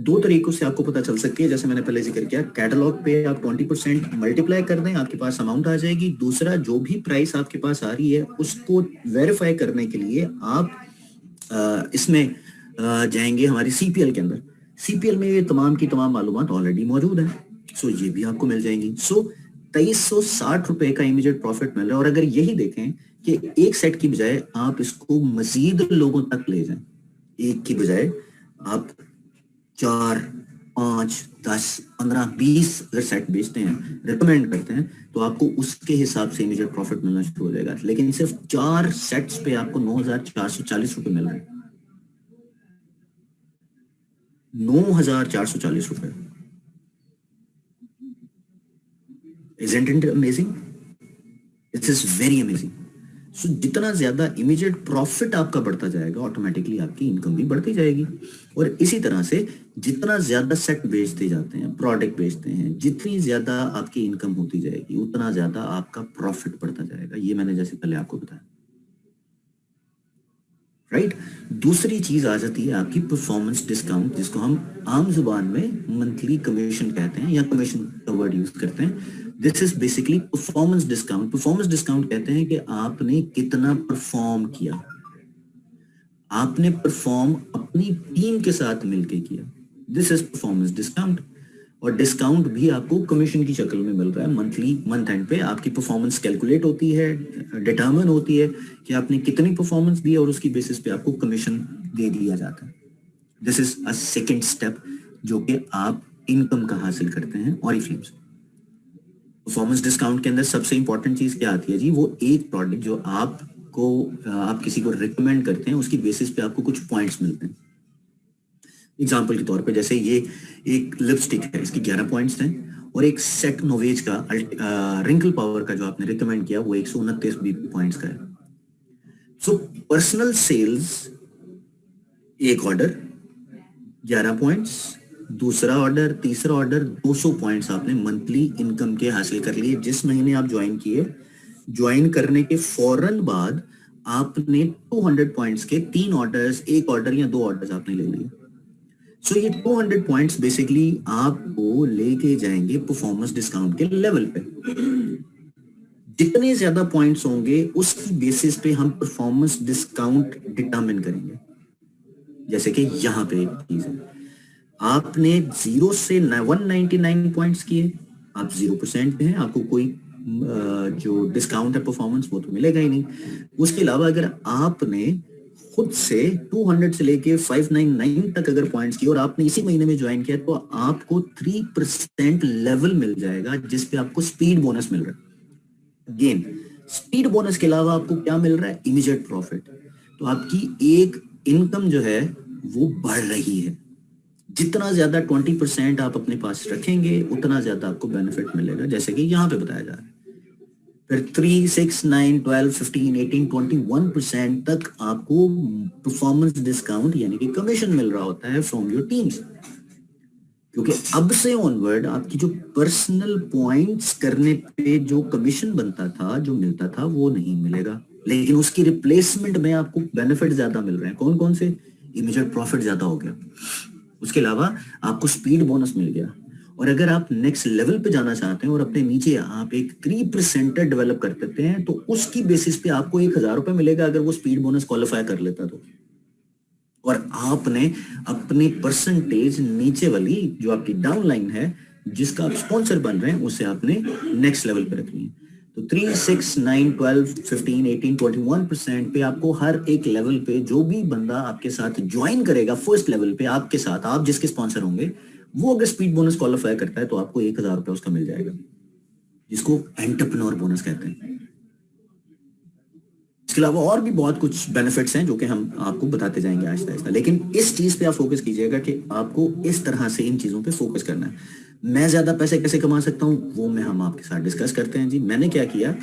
2 तरीकों से आपको पता चल सकती है। जैसे मैंने पहले जिक्र किया, कैटलॉग पे आप 20% मल्टीप्लाई कर दें, आपके पास अमाउंट आ जाएगी। दूसरा, जो भी प्राइस आपके पास आ रही है उसको वेरीफाई करने के लिए आप इसमें जाएंगे हमारी CPL के अंदर। CPL में ये तमाम की तमाम मालूमात ऑलरेडी मौजूद है, सो ये भी आपको मिल जाएंगी। सो 2360 रुपए का इमीडिएट प्रॉफिट मिल रहा है। और अगर यही देखें कि एक सेट की बजाय आप इसको मजीद लोगों तक ले जाएं, एक की बजाय आप 4, 5, 10, 15, 20 अगर सेट बेचते हैं, रिकमेंड करते हैं, तो आपको उसके हिसाब से इमीडिएट प्रॉफिट मिलना शुरू हो जाएगा। लेकिन सिर्फ 4 सेट्स पे आपको 9,440 रुपए मिल रहे हैं। 9,440 रुपए। Isn't it amazing? This is very amazing. सो जितना ज्यादा इमीडिएट प्रॉफिट आपका बढ़ता जाएगा, ऑटोमेटिकली आपकी इनकम भी बढ़ती जाएगी। और इसी तरह से जितना ज्यादा सेट बेचते जाते हैं, प्रोडक्ट बेचते हैं, जितनी ज्यादा आपकी इनकम होती जाएगी, उतना ज्यादा आपका प्रॉफिट बढ़ता जाएगा। ये मैंने जैसे पहले आपको बताया, राइट। दूसरी चीज आ जाती है आपकी परफॉर्मेंस डिस्काउंट, जिसको हम आम जुबान में मंथली कमीशन कहते हैं या कमीशन का वर्ड यूज करते हैं। This is basically performance discount. Performance discount कहते हैं कि आपने कितना परफॉर्म किया, आपने परफॉर्म अपनी टीम के साथ मिलकर किया। This is performance discount. और डिस्काउंट भी आपको कमीशन की शक्ल में मिल रहा है। मंथली मंथ एंड पे आपकी परफॉर्मेंस कैलकुलेट होती है, डिटरमिन होती है कि आपने कितनी परफॉर्मेंस दी, और उसकी बेसिस पे आपको कमीशन दे दिया जाता है। This is a second step जो कि आप इनकम का हासिल करते हैं ऑरिफ्लेम से। परफॉर्मेंस डिस्काउंट के अंदर सबसे इंपॉर्टेंट चीज क्या आती है जी? वो एक प्रोडक्ट जो आप किसी को रिकमेंड करते हैं, उसकी बेसिस पे आपको कुछ पॉइंट्स मिलते हैं। एग्जाम्पल के तौर पे जैसे ये एक लिपस्टिक है, इसकी 11 पॉइंट्स हैं, और एक सेट नोवेज का रिंकल पावर का जो आपने रिकमेंड किया वो 129 पॉइंट्स का है। सो पर्सनल सेल्स, एक ऑर्डर 11 पॉइंट्स, दूसरा ऑर्डर, तीसरा ऑर्डर 200 पॉइंट्स आपने मंथली इनकम के हासिल कर लिए। जिस महीने आप ज्वाइन किए, ज्वाइन करने के फौरन बाद आपने 200 पॉइंट्स के 3 ऑर्डर्स, एक ऑर्डर या 2 ऑर्डर्स आपने ले लिए। सो ये 200 पॉइंट्स बेसिकली आपको लेके जाएंगे परफॉर्मेंस डिस्काउंट के लेवल पे। जितने ज्यादा पॉइंट्स होंगे उसकी बेसिस पे हम परफॉर्मेंस डिस्काउंट डिटरमिन करेंगे। जैसे कि यहाँ पे एक चीज है, आपने 0 से 199 पॉइंट्स किए, आप 0% पे हैं, आपको कोई जो डिस्काउंट है परफॉर्मेंस वो तो मिलेगा ही नहीं। उसके अलावा अगर आपने खुद से 200 से लेके 599 तक अगर पॉइंट्स किए और आपने इसी महीने में ज्वाइन किया, तो आपको 3% लेवल मिल जाएगा, जिसपे आपको स्पीड बोनस मिल रहा है। अगेन, स्पीड बोनस के अलावा आपको क्या मिल रहा है? Immediate profit. तो आपकी एक इनकम जो है वो बढ़ रही है। जितना ज्यादा 20% आप अपने पास रखेंगे, उतना ज्यादा आपको बेनिफिट मिलेगा, जैसे कि यहाँ पे बताया जा रहा है। फिर 3, 6, 9, 12, 15, 18, 21% तक आपको परफॉर्मेंस डिस्काउंट यानी कि कमीशन मिल रहा होता है फ्रॉम योर टीम्स। क्योंकि अब से ऑनवर्ड आपकी जो पर्सनल पॉइंट्स करने पे जो कमीशन बनता था, जो मिलता था, वो नहीं मिलेगा, लेकिन उसकी रिप्लेसमेंट में आपको बेनिफिट ज्यादा मिल रहे हैं। कौन कौन से? इमीडिएट प्रॉफिट ज्यादा हो गया, उसके अलावा आपको स्पीड बोनस मिल गया। और अगर आप नेक्स्ट लेवल पे जाना चाहते हैं और अपने नीचे आप एक 3% डेवलप कर देते हैं, तो उसकी बेसिस पे आपको 1,000 रुपए मिलेगा अगर वो स्पीड बोनस क्वालिफाई कर लेता तो। और आपने अपनी परसेंटेज नीचे वाली जो आपकी डाउन लाइन है, जिसका आप स्पॉन्सर बन रहे हैं, उसे आपने नेक्स्ट लेवल पे रखनी है। तो 3, 6, 9, 12, 15, 18, 21% पे आपको हर एक लेवल पे जो भी बंदा आपके साथ ज्वाइन करेगा, फर्स्ट लेवल पे आपके साथ, आप जिसके स्पॉन्सर होंगे, वो अगर स्पीड बोनस क्वालिफाई करता है तो आपको 1,000 रुपए उसका मिल जाएगा, जिसको एंटरप्रेन्योर बोनस कहते हैं। इसके अलावा और भी बहुत कुछ बेनिफिट्स हैं जो कि हम आपको बताते जाएंगे आहिस्ता आहिस्ता, लेकिन इस चीज पे आप फोकस कीजिएगा कि आपको इस तरह से इन चीजों पे फोकस करना है। मैं ज्यादा पैसे कैसे कमा सकता हूं, वो हम आपके साथ डिस्कस करते हैं जी। मैंने क्या किया,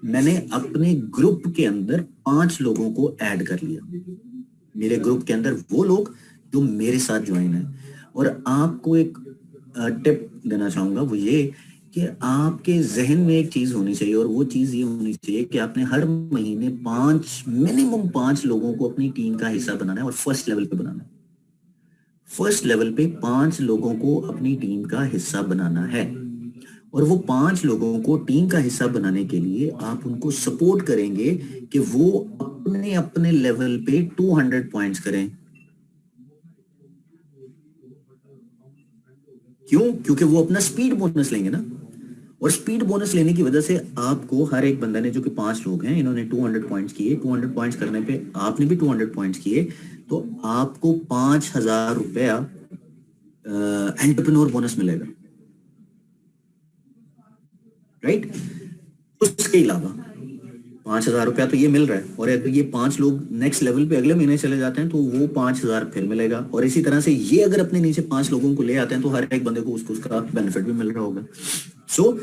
मैंने अपने ग्रुप के अंदर 5 लोगों को ऐड कर लिया। मेरे ग्रुप के अंदर वो लोग जो मेरे साथ ज्वाइन है। और आपको एक टिप देना चाहूंगा, वो ये कि आपके जहन में एक चीज होनी चाहिए, और वो चीज ये होनी चाहिए कि आपने हर महीने मिनिमम 5 लोगों को अपनी टीम का हिस्सा बनाना है, और फर्स्ट लेवल पे बनाना है। फर्स्ट लेवल पे 5 लोगों को अपनी टीम का हिस्सा बनाना है, और वो 5 लोगों को टीम का हिस्सा बनाने के लिए आप उनको सपोर्ट करेंगे कि वो अपने अपने लेवल पे 200 पॉइंट्स करें। क्यों? क्योंकि वो अपना स्पीड बोनस लेंगे ना, और स्पीड बोनस लेने की वजह से आपको हर एक बंदा ने, जो कि 5 लोग हैं, इन्होंने 200 पॉइंट्स किए, 200 पॉइंट्स करने पे आपने भी 200 पॉइंट्स किए, तो आपको 5,000 रुपया एंटरप्रेन्योर बोनस मिलेगा, राइट। उसके अलावा 5,000 रुपया तो ये मिल रहा है, और अगर ये 5 लोग नेक्स्ट लेवल पे अगले महीने चले जाते हैं तो वो 5,000 फिर मिलेगा, और इसी तरह से ये अगर अपने नीचे 5 लोगों को ले आते हैं तो हर एक बंदे को उसका बेनिफिट भी मिल रहा होगा। सो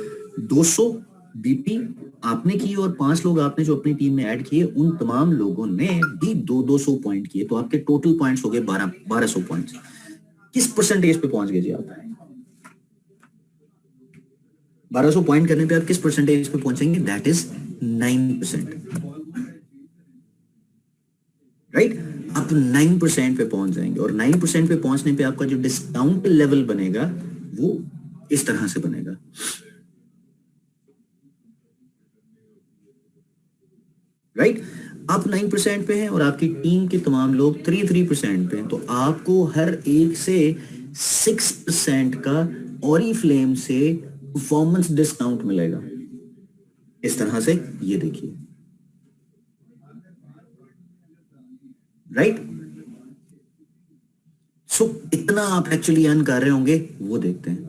200 बीपी आपने की और 5 लोग आपने जो अपनी टीम में ऐड किए, उन तमाम लोगों ने भी 200 पॉइंट किए, तो आपके टोटल पॉइंट्स हो गए 1200 पॉइंट्स। किस परसेंटेज पे पहुंच गए जी आप? 1200 पॉइंट करने पे आप किस परसेंटेज पे पहुंचेंगे? That is 9%, right. आप 9% पे पहुंच जाएंगे, और 9% पे पहुंचने पे आपका जो डिस्काउंट लेवल बनेगा वो इस तरह से बनेगा। राइट, आप 9% पे हैं और आपकी टीम के तमाम लोग 3% पे हैं, तो आपको हर एक से 6% का ऑरिफ्लेम से परफॉर्मेंस डिस्काउंट मिलेगा। इस तरह से ये देखिए, राइट। सो इतना आप एक्चुअली अर्न कर रहे होंगे वो देखते हैं।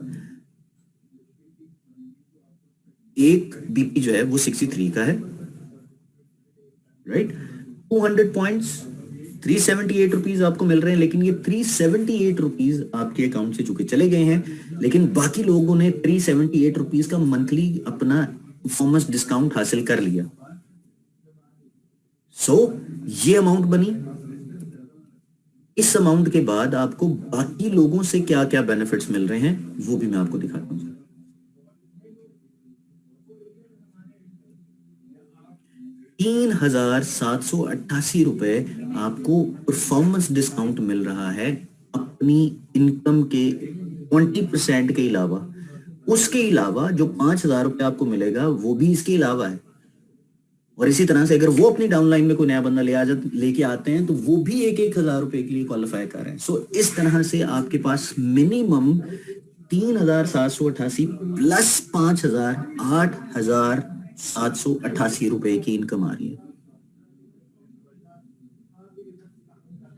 एक बीपी जो है वो 63 का है, राइट। 200 पॉइंट्स 378 रुपीज आपको मिल रहे हैं, लेकिन ये 378 रुपीज आपके अकाउंट से चुके चले गए हैं, लेकिन बाकी लोगों ने 378 रुपीज का मंथली अपना परफॉर्मेंस डिस्काउंट हासिल कर लिया। सो ये अमाउंट बनी। इस अमाउंट के बाद आपको बाकी लोगों से क्या क्या बेनिफिट्स मिल रहे हैं वो भी मैं आपको दिखाता हूं। 3,788 रुपए आपको परफॉर्मेंस डिस्काउंट मिल रहा है अपनी इनकम के 20% के अलावा। उसके अलावा जो 5,000 रुपए आपको मिलेगा वो भी इसके अलावा है, और इसी तरह से अगर वो अपनी डाउनलाइन में कोई नया बंदा लेके आते हैं तो वो भी 1,000 रुपए के लिए क्वालिफाई कर रहे हैं। सो इस तरह से आपके पास मिनिमम 3,788 प्लस 5,000 8,788 रुपए की इनकम आ रही है।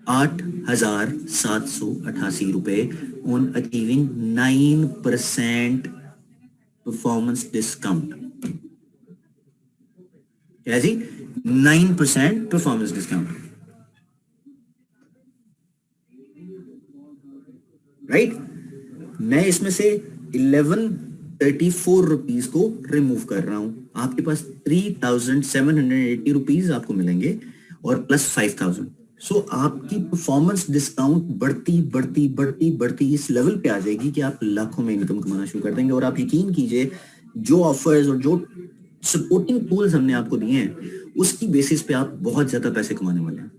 8,788 रुपए ऑन अचीविंग 9% परफॉर्मेंस डिस्काउंट। क्या जी? 9% परफॉर्मेंस डिस्काउंट, राइट। मैं इसमें से 1134 रुपीज को रिमूव कर रहा हूं। आपके पास 3,780 रुपीज आपको मिलेंगे और प्लस 5,000। सो आपकी परफॉर्मेंस डिस्काउंट बढ़ती बढ़ती बढ़ती बढ़ती इस लेवल पे आ जाएगी कि आप लाखों में इनकम कमाना शुरू कर देंगे। और आप यकीन कीजिए, जो ऑफर्स और जो सपोर्टिंग टूल्स हमने आपको दिए हैं उसकी बेसिस पे आप बहुत ज्यादा पैसे कमाने वाले हैं।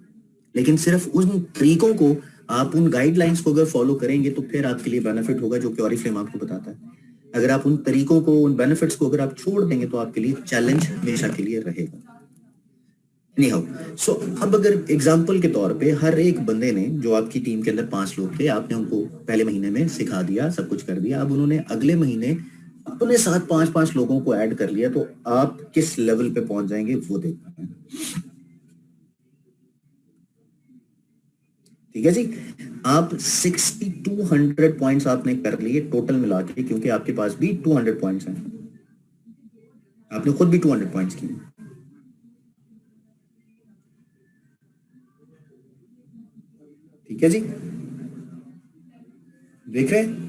लेकिन सिर्फ उन तरीकों को, आप उन गाइडलाइंस को अगर फॉलो करेंगे तो फिर आपके लिए बेनिफिट होगा, जो कि ऑरिफ्लेम आपको बताता है। अगर आप उन तरीकों को, उन बेनिफिट्स को अगर आप छोड़ देंगे तो आपके लिए चैलेंज हमेशा के लिए रहेगा। Anyhow, so अब अगर एग्जाम्पल के तौर पे हर एक बंदे ने, जो आपकी टीम के अंदर 5 लोग थे, आपने उनको पहले महीने में सिखा दिया, सब कुछ कर दिया, अब उन्होंने अगले महीने अपने साथ 5-5 लोगों को ऐड कर लिया, तो आप किस लेवल पे पहुंच जाएंगे वो देखते हैं। ठीक है जी, आप 6200 पॉइंट्स आपने कर लिए टोटल मिला के, क्योंकि आपके पास भी 200 पॉइंट्स हैं, आपने खुद भी 200 पॉइंट्स किए। ठीक है जी, देख रहे हैं?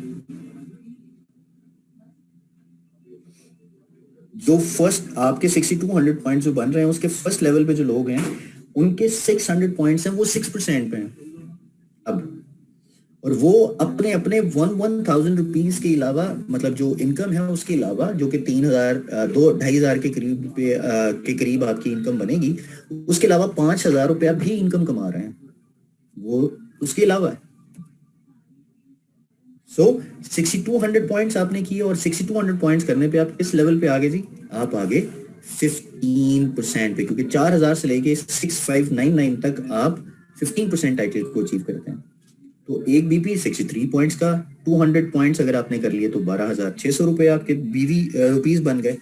जो फर्स्ट आपके 6200 पॉइंट्स जो बन रहे हैं, उसके फर्स्ट लेवल पे जो लोग हैं उनके 600 पॉइंट्स हैं, वो 6% पे हैं अब। और वो अपने अपने 1,000 रुपीज के अलावा, मतलब जो इनकम है उसके अलावा, जो कि 3,000 2,500 के करीब आपकी इनकम बनेगी, उसके अलावा 5,000 रुपया भी इनकम कमा रहे हैं, वो उसके अलावा। सो 6200 पॉइंट्स आपने किए, और 6200 पॉइंट्स करने पे आप किस लेवल पे आगे जी? आप आगे 15% पे, क्योंकि 4,000 से लेके 6,599 तक आप 15% टाइटल को अचीव करते हैं। तो एक बीपी 63 पॉइंट्स का, 200 पॉइंट्स अगर आपने कर लिए तो 12,600 रुपए आपके रुपीज बन गए।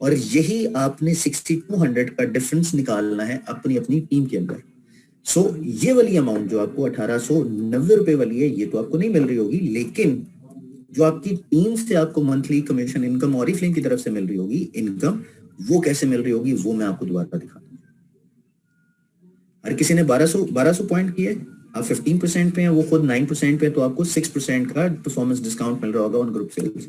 और यही आपने 6200 का डिफरेंस निकालना है अपनी अपनी टीम के अंदर। सो ये वाली अमाउंट जो आपको 1890 रुपए वाली है, ये तो आपको नहीं मिल रही होगी, लेकिन जो आपकी टीम से आपको मंथली कमीशन इनकम ऑरिफ्लेम की तरफ से मिल रही होगी इनकम, वो कैसे मिल रही होगी वो मैं आपको दोबारा दिखाता हूँ। हर किसी ने 1200 पॉइंट किए, आप 15% पे हैं, वो खुद 9% पे, तो आपको 6% का परफॉर्मेंस डिस्काउंट मिल रहा होगा ऑन ग्रुप सेल्स।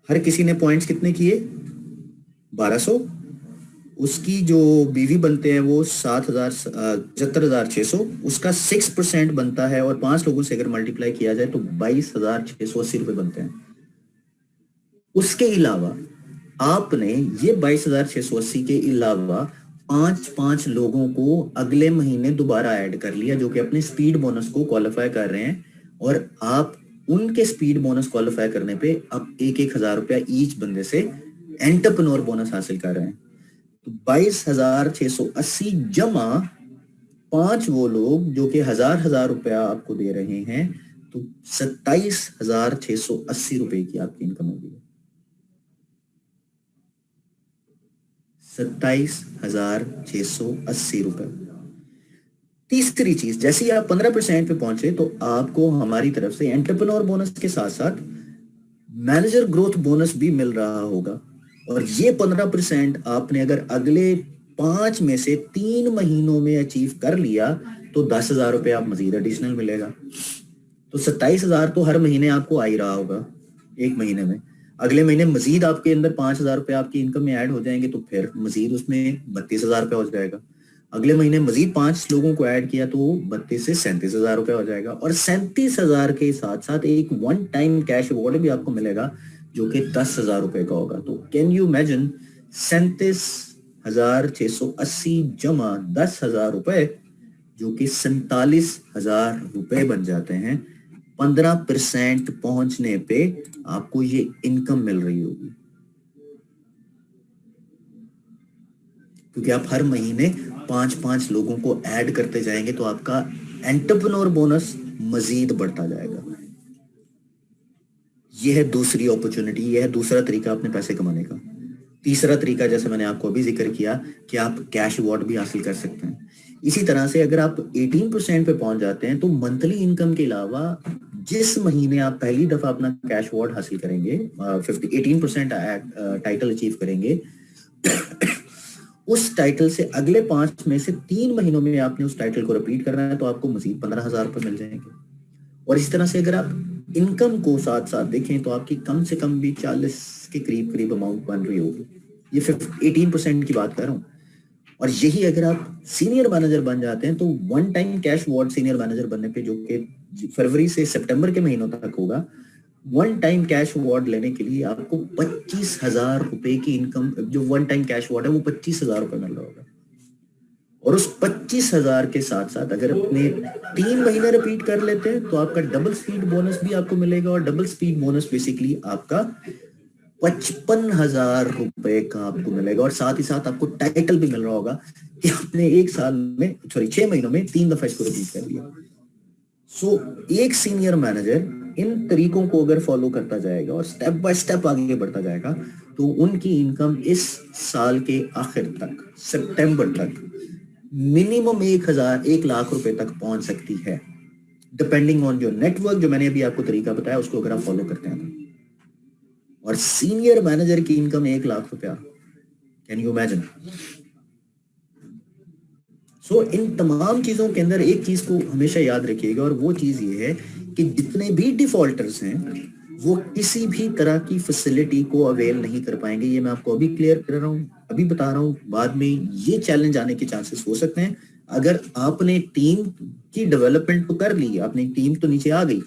हर किसी ने पॉइंट्स कितने किए 1200, उसकी जो बीवी बनते हैं वो 75,600, उसका 6% बनता है और 5 लोगों से अगर मल्टीप्लाई किया जाए तो 22,680 रुपए बनते हैं। उसके अलावा आपने ये 22,680 के अलावा 5 लोगों को अगले महीने दोबारा ऐड कर लिया जो कि अपने स्पीड बोनस को क्वालिफाई कर रहे हैं, और आप उनके स्पीड बोनस क्वालिफाई करने पे अब 1,000 रुपया ईच बंदे से एंटरप्रेन्योर बोनस हासिल कर रहे हैं। तो 22,680 जमा 5 वो लोग जो कि 1,000 रुपया आपको दे रहे हैं, तो 27,680 रुपए की आपकी इनकम होगी। 27,680 रुपए। तीसरी चीज, जैसे ही आप 15% पे पहुंचे तो आपको हमारी तरफ से एंटरप्रेन्योर बोनस के साथ साथ मैनेजर ग्रोथ बोनस भी मिल रहा होगा, और ये 15% आपने अगर अगले 5 में से 3 महीनों में अचीव कर लिया तो 10,000 रुपए आप मजीद एडिशनल मिलेगा। तो 27,000 तो हर महीने आपको आ ही रहा होगा एक महीने में, अगले महीने मजीद आपके अंदर 5,000 रुपए आपकी इनकम में ऐड हो जाएंगे तो फिर मजीद उसमें 32,000 रुपए हो जाएगा। अगले महीने मजीद 5 लोगों को ऐड किया तो 32 से 37,000 रुपए हो जाएगा, और 37,000 के साथ साथ एक वन टाइम कैश अवार्ड भी आपको मिलेगा जो कि 10,000 रुपए का होगा। तो कैन यू इमेजिन 37,680 जमा 10,000 रुपए जो कि 47,000 रुपए बन जाते हैं। 15% पहुंचने पे आपको ये इनकम मिल रही होगी, क्योंकि आप हर महीने 5 लोगों को ऐड करते जाएंगे तो आपका एंटरप्रेन्योर बोनस मजीद बढ़ता जाएगा। यह है दूसरी अपॉर्चुनिटी, यह है दूसरा तरीका अपने पैसे कमाने का। तीसरा तरीका, जैसे मैंने आपको अभी जिक्र किया कि आप कैश अवार्ड भी हासिल कर सकते हैं। इसी तरह से अगर आप 18% पे पहुंच जाते हैं तो मंथली इनकम के अलावा जिस महीने आप पहली दफा अपना कैश अवार्ड हासिल करेंगे, 18% टाइटल अचीव करेंगे, उस टाइटल से अगले 5 में से 3 महीनों में आपने उस टाइटल को रिपीट करना है तो आपको मजीद 15,000 रुपए मिल जाएंगे। और इस तरह से अगर आप इनकम को साथ साथ देखें तो आपकी कम से कम भी 40 के करीब अमाउंट बन रही होगी। ये 18% की बात कर रहा हूँ। और यही अगर आप सीनियर मैनेजर बन जाते हैं तो one time cash award senior manager बनने पे, जो कि फरवरी से सितंबर के महीनों तक होगा, वन टाइम कैश अवार्ड लेने के लिए आपको 25,000 रुपए की इनकम, जो वन टाइम कैश अवार्ड है वो 25,000 रुपए मिल रहा होगा। और उस 25,000 के साथ साथ अगर अपने 3 महीने रिपीट कर लेते हैं तो आपका डबल स्पीड बोनस भी आपको मिलेगा, और डबल स्पीड बोनस बेसिकली आपका 55,000 रुपए का आपको मिलेगा, और साथ ही साथ आपको टाइटल भी मिल रहा होगा कि आपने 6 महीनों में 3 दफा इसको रिपीट कर लिया। सो एक सीनियर मैनेजर इन तरीकों को अगर फॉलो करता जाएगा और स्टेप बाय स्टेप आगे बढ़ता जाएगा तो उनकी इनकम इस साल के आखिर तक, सितंबर तक, मिनिमम 1 लाख रुपए तक पहुंच सकती है, डिपेंडिंग ऑन योर नेटवर्क। जो मैंने अभी आपको तरीका बताया उसको अगर आप फॉलो करते हैं तो। और सीनियर मैनेजर की इनकम 1 लाख रुपया, कैन यू इमेजिन? सो इन तमाम चीजों के अंदर एक चीज को हमेशा याद रखिएगा, और वो चीज ये है कि जितने भी डिफॉल्टर्स हैं वो किसी भी तरह की फैसिलिटी को अवेल नहीं कर पाएंगे। ये मैं आपको अभी क्लियर कर रहा हूँ, अभी बता रहा हूँ। बाद में ये चैलेंज आने के चांसेस हो सकते हैं। अगर आपने टीम की डेवलपमेंट तो कर ली, आपने टीम तो नीचे आ गई,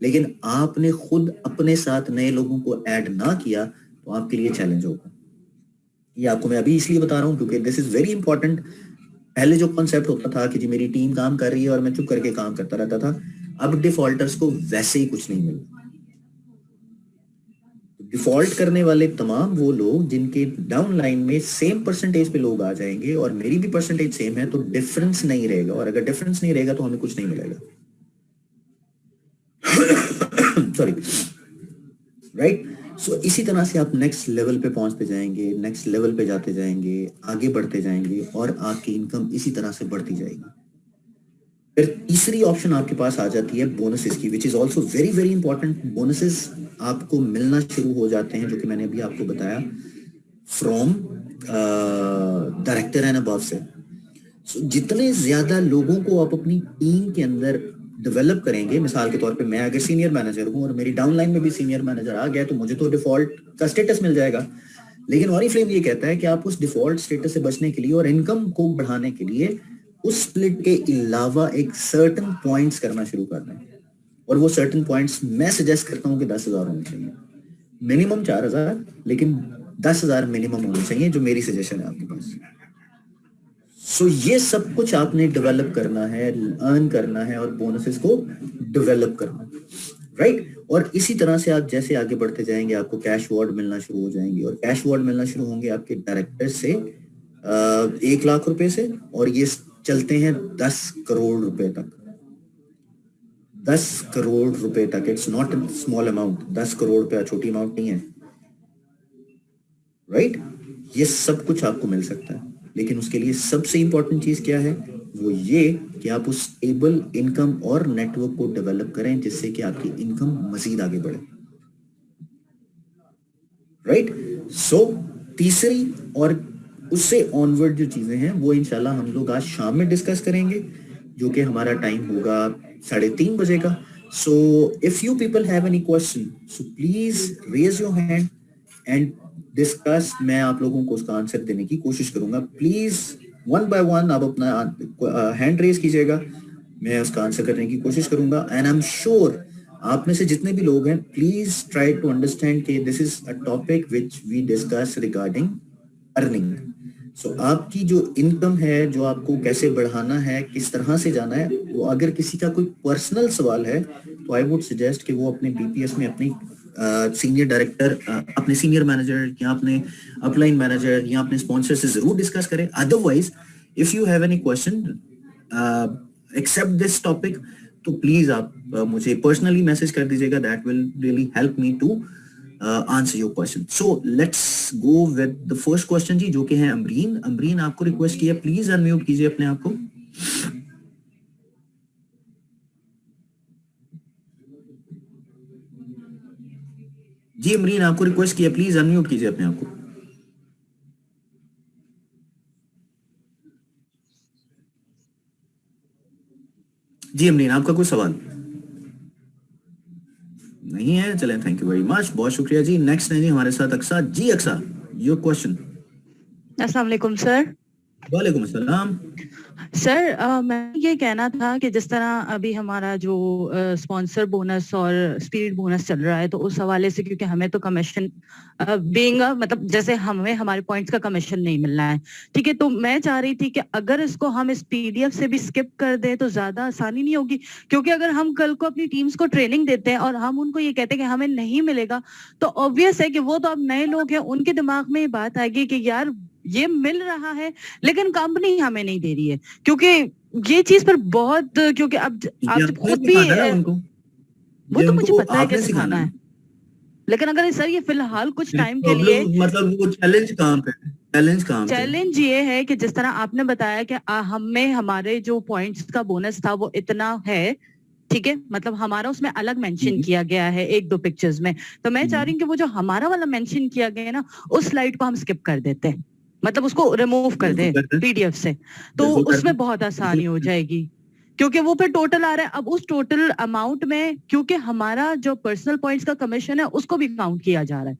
लेकिन आपने खुद अपने साथ नए लोगों को ऐड ना किया तो आपके लिए चैलेंज होगा। ये आपको मैं अभी इसलिए बता रहा हूँ क्योंकि दिस इज वेरी इंपॉर्टेंट। पहले जो कॉन्सेप्ट होता था कि जी मेरी टीम काम कर रही है और मैं चुप करके काम करता रहता था, अब डिफॉल्टर्स को वैसे ही कुछ नहीं मिला। डिफॉल्ट करने वाले तमाम वो लोग जिनके डाउन लाइन में सेम परसेंटेज पे लोग आ जाएंगे और मेरी भी परसेंटेज सेम है तो डिफरेंस नहीं रहेगा, और अगर डिफरेंस नहीं रहेगा तो हमें कुछ नहीं मिलेगा। Sorry, right? सो इसी तरह से आप नेक्स्ट लेवल पे पहुंचते जाएंगे, नेक्स्ट लेवल पे जाते जाएंगे, आगे बढ़ते जाएंगे और आपकी इनकम इसी तरह से बढ़ती जाएगी। फिर तीसरी ऑप्शन आपके पास आ जाती है बोनसेस की, which is also very very important. Bonuses आपको मिलना शुरू हो जाते हैं, जो कि मैंने अभी आपको बताया, फ्रॉम डायरेक्टर एंड अबव से। So, जितने ज्यादा लोगों को आप अपनी टीम के अंदर डेवलप करेंगे, मिसाल के तौर पे मैं अगर सीनियर मैनेजर हूं और मेरी डाउनलाइन में भी सीनियर मैनेजर आ गया, तो मुझे तो डिफॉल्ट का स्टेटस मिल जाएगा। लेकिन ऑरिफ्लेम ये कहता है कि आप उस डिफॉल्ट स्टेटस से बचने के लिए और इनकम को बढ़ाने के लिए उस स्प्लिट के अलावा एक सर्टन पॉइंट्स करना शुरू कर दें। और वो सर्टन पॉइंट्स मैं सजेस्ट करता हूं कि 10,000 होने चाहिए, मिनिमम 4,000, लेकिन 10,000 मिनिमम होने चाहिए, जो मेरी सजेशन है आपके पास। सो ये सब कुछ आपने डेवलप करना है, अर्न करना है और बोनसेस को डेवलप करना है, राइट। और इसी तरह से आप जैसे आगे बढ़ते जाएंगे, आपको कैश अवार्ड मिलना शुरू हो जाएंगे, और कैश अवार्ड मिलना शुरू होंगे आपके डायरेक्टर से 1 लाख रुपए से, और ये चलते हैं 10 करोड़ रुपए तक। 10 करोड़ रुपए तक, it's not a small amount. 10 crore रुपया छोटी अमाउंट नहीं है, राइट। ये सब कुछ आपको मिल सकता है, लेकिन उसके लिए सबसे इंपॉर्टेंट चीज क्या है, वो ये कि आप उस स्टेबल इनकम और नेटवर्क को डेवलप करें, जिससे कि आपकी इनकम मजीद आगे बढ़े, राइट। सो तीसरी और उससे ऑनवर्ड जो चीजें हैं वो इंशाल्लाह हम लोग आज शाम में डिस्कस करेंगे, जो कि हमारा टाइम होगा 3:30 बजे का। So if you people have any question, so please raise your hand and discuss. मैं आप लोगों को उसका आंसर देने की कोशिश करूंगा। प्लीज 1 बाय 1 आप अपना हैंड रेज कीजिएगा, मैं उसका आंसर करने की कोशिश करूंगा। एंड आई एम श्योर आप में से जितने भी लोग हैं, प्लीज ट्राई टू अंडरस्टैंड कि this is a topic which we discuss regarding earning. So आपकी जो इनकम है, जो आपको कैसे बढ़ाना है, किस तरह से जाना है, वो अगर किसी का कोई पर्सनल सवाल है तो आई वुड सजेस्ट कि वो अपने बीपीएस में अपनी सीनियर डायरेक्टर, अपने सीनियर मैनेजर या अपने अपलाइन मैनेजर या अपने स्पॉन्सर से जरूर डिस्कस करें। Otherwise if you have any question except this topic, तो प्लीज आप मुझे पर्सनली मैसेज कर दीजिएगा, that will really help me to answer your question. So let's go with the first question जी, जो कि है अमरीन। अमरीन आपको रिक्वेस्ट किया, प्लीज अनम्यूट कीजिए अपने आप को। जी अमरीन आपको रिक्वेस्ट किया, प्लीज अनम्यूट कीजिए अपने आप को। जी अमरीन आपका कोई सवाल नहीं है? चलें, थैंक यू वेरी मच, बहुत शुक्रिया जी। नेक्स्ट है जी हमारे साथ अक्सा जी। Aqsa, your question. अस्सलाम वालेकुम सर। वालेकुम अस्सलाम। सर मैं ये कहना था कि जिस तरह अभी हमारा जो स्पॉन्सर बोनस और स्पीड बोनस चल रहा है, तो उस हवाले से क्योंकि हमें तो कमीशन बीइंग मतलब जैसे हमें हमारे पॉइंट्स का कमीशन नहीं मिलना है, ठीक है। तो मैं चाह रही थी कि अगर इसको हम इस पीडीएफ से भी स्किप कर दें तो ज्यादा आसानी नहीं होगी, क्योंकि अगर हम कल को अपनी टीम्स को ट्रेनिंग देते हैं और हम उनको ये कहते हैं कि हमें नहीं मिलेगा, तो ऑब्वियस है कि वो तो अब नए लोग हैं, उनके दिमाग में ये बात आएगी कि यार ये मिल रहा है लेकिन कंपनी हमें नहीं दे रही है, क्योंकि ये चीज पर बहुत, क्योंकि अब आप जब खुद भी वो तो मुझे पता है कैसे सिखाना है, लेकिन अगर सर ये फिलहाल कुछ टाइम के लिए, मतलब वो चैलेंज कहाँ पे? चैलेंज ये है कि जिस तरह आपने बताया कि हमें हमारे जो पॉइंट्स का बोनस था वो इतना है, ठीक है, मतलब हमारा उसमें अलग मेंशन किया गया है 1-2 पिक्चर्स में, तो मैं चाह रही हूँ कि वो जो हमारा वाला मेंशन किया गया है ना, उस स्लाइड को हम स्किप कर देते हैं, मतलब उसको रिमूव कर दें पीडीएफ से, तो उसमें बहुत आसानी हो जाएगी, क्योंकि वो फिर टोटल आ रहा है। अब उस टोटल अमाउंट में क्योंकि हमारा जो पर्सनल पॉइंट्स का कमीशन है उसको भी काउंट किया जा रहा है,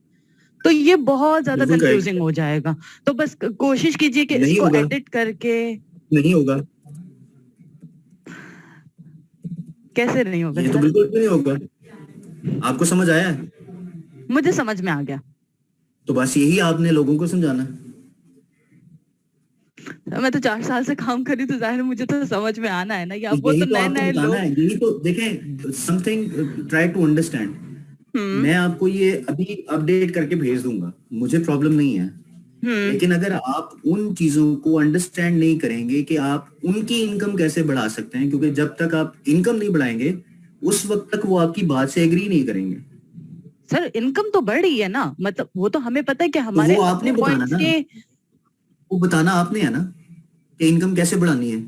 तो ये बहुत ज्यादा कंफ्यूजिंग हो जाएगा। तो बस कोशिश कीजिए कि इसको एडिट करके। नहीं होगा, कैसे नहीं होगा? ये तो बिल्कुल भी नहीं होगा। आपको समझ आया? मुझे समझ में आ गया। तो बस यही आपने लोगों को समझाना है। मैं तो 4 साल से काम कर रही, तो जाहिर मुझे तो समझ में आना है ना, या वो तो नए लोग। यही तो देखें, समथिंग ट्राई टू अंडरस्टैंड। मैं आपको ये अभी अपडेट करके भेज दूंगा, मुझे प्रॉब्लम नहीं है, लेकिन अगर आप उन चीजों को अंडरस्टैंड नहीं करेंगे कि आप उनकी इनकम कैसे बढ़ा सकते हैं, क्योंकि जब तक आप इनकम नहीं बढ़ाएंगे उस वक्त तक वो आपकी बात से एग्री नहीं करेंगे। सर इनकम तो बढ़ रही है ना, मतलब वो तो हमें पता है कि हमारे वो आपने बताना पॉइंट्स ना, के, वो बताना आपने है ना कि इनकम कैसे बढ़ानी है।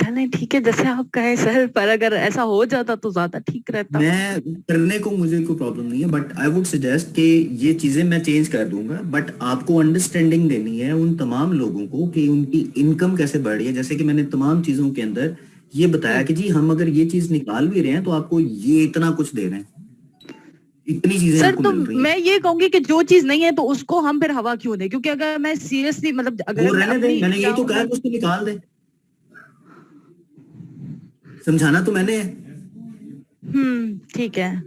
चलें ठीक है जैसे आप कहें सर, पर अगर ऐसा हो जाता तो ज्यादा ठीक रहता। मैं करने को मुझे कोई प्रॉब्लम नहीं है, बट आई वुड सजेस्ट कि ये चीजें मैं चेंज कर दूंगा, बट आपको अंडरस्टैंडिंग देनी है उन तमाम लोगों को कि उनकी इनकम कैसे बढ़ रही है। जैसे कि मैंने तमाम चीजों के अंदर ये बताया कि जी हम अगर ये चीज निकाल भी रहे हैं तो आपको ये इतना कुछ दे रहे हैं, इतनी चीजें सर आपको तो मिल रही हैं। मैं ये कहूंगी कि जो चीज नहीं है तो उसको हम फिर हवा क्यों दें, क्योंकि अगर मैं सीरियसली मतलब वो अगर मैं रहने दें, अपनी मैंने यही तो जाऊं कहा मैं, कि उसको निकाल दे, समझाना तो मैंने है। ठीक है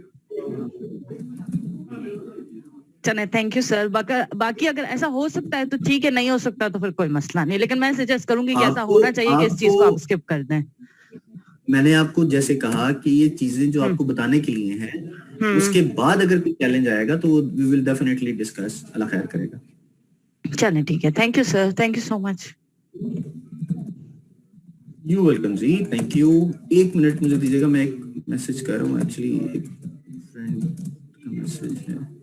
चले, थैंक यू सर। बाकी अगर ऐसा हो सकता है तो ठीक है, नहीं हो सकता तो फिर कोई मसला नहीं, लेकिन मैं सजेस्ट करूंगी कि ऐसा आपको होना चाहिए कि इस चीज आपको को आप स्किप कर दें। मैंने आपको जैसे कहा कि ये चीजें जो हम्म आपको बताने के लिए हैं, हम्म उसके बाद अगर कोई चैलेंज आएगा तो we will definitely discuss. Allah खैर करेगा। चलें ठीक है, thank you sir, thank you so much. You welcome जी, थैंक यू। एक मिनट मुझे दीजिएगा, मैं एक मैसेज कर रहा हूँ एक्चुअली, एक फ्रेंड का मैसेज है।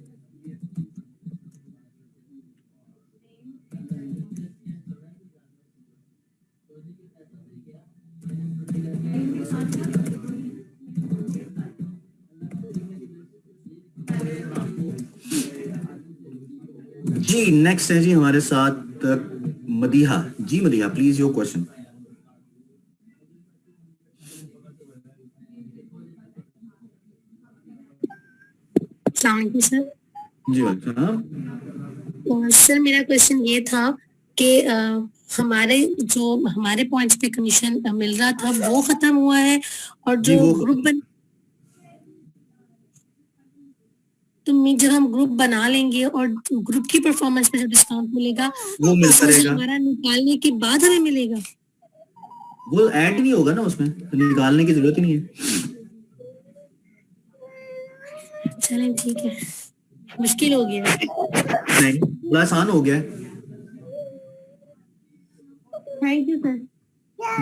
जी नेक्स्ट है जी हमारे साथ मदीहा जी। Madiha please your question. अस्सलाम वालेकुम सर। जी वेलकम। और सर मेरा क्वेश्चन ये था कि हमारे पॉइंट्स पे कमीशन मिल रहा था वो खत्म हुआ है, और जी जो वो जब हम ग्रुप बना लेंगे और ग्रुप की परफॉर्मेंस पे जो डिस्काउंट मिलेगा मिलता वो रहेगा, हमारा निकालने के बाद हमें मिलेगा। वो ऐड नहीं होगा ना उसमें, तो निकालने की जरूरत ही नहीं है। चलें ठीक है, मुश्किल हो गया। नहीं, बड़ा आसान हो गया है। Thank you sir.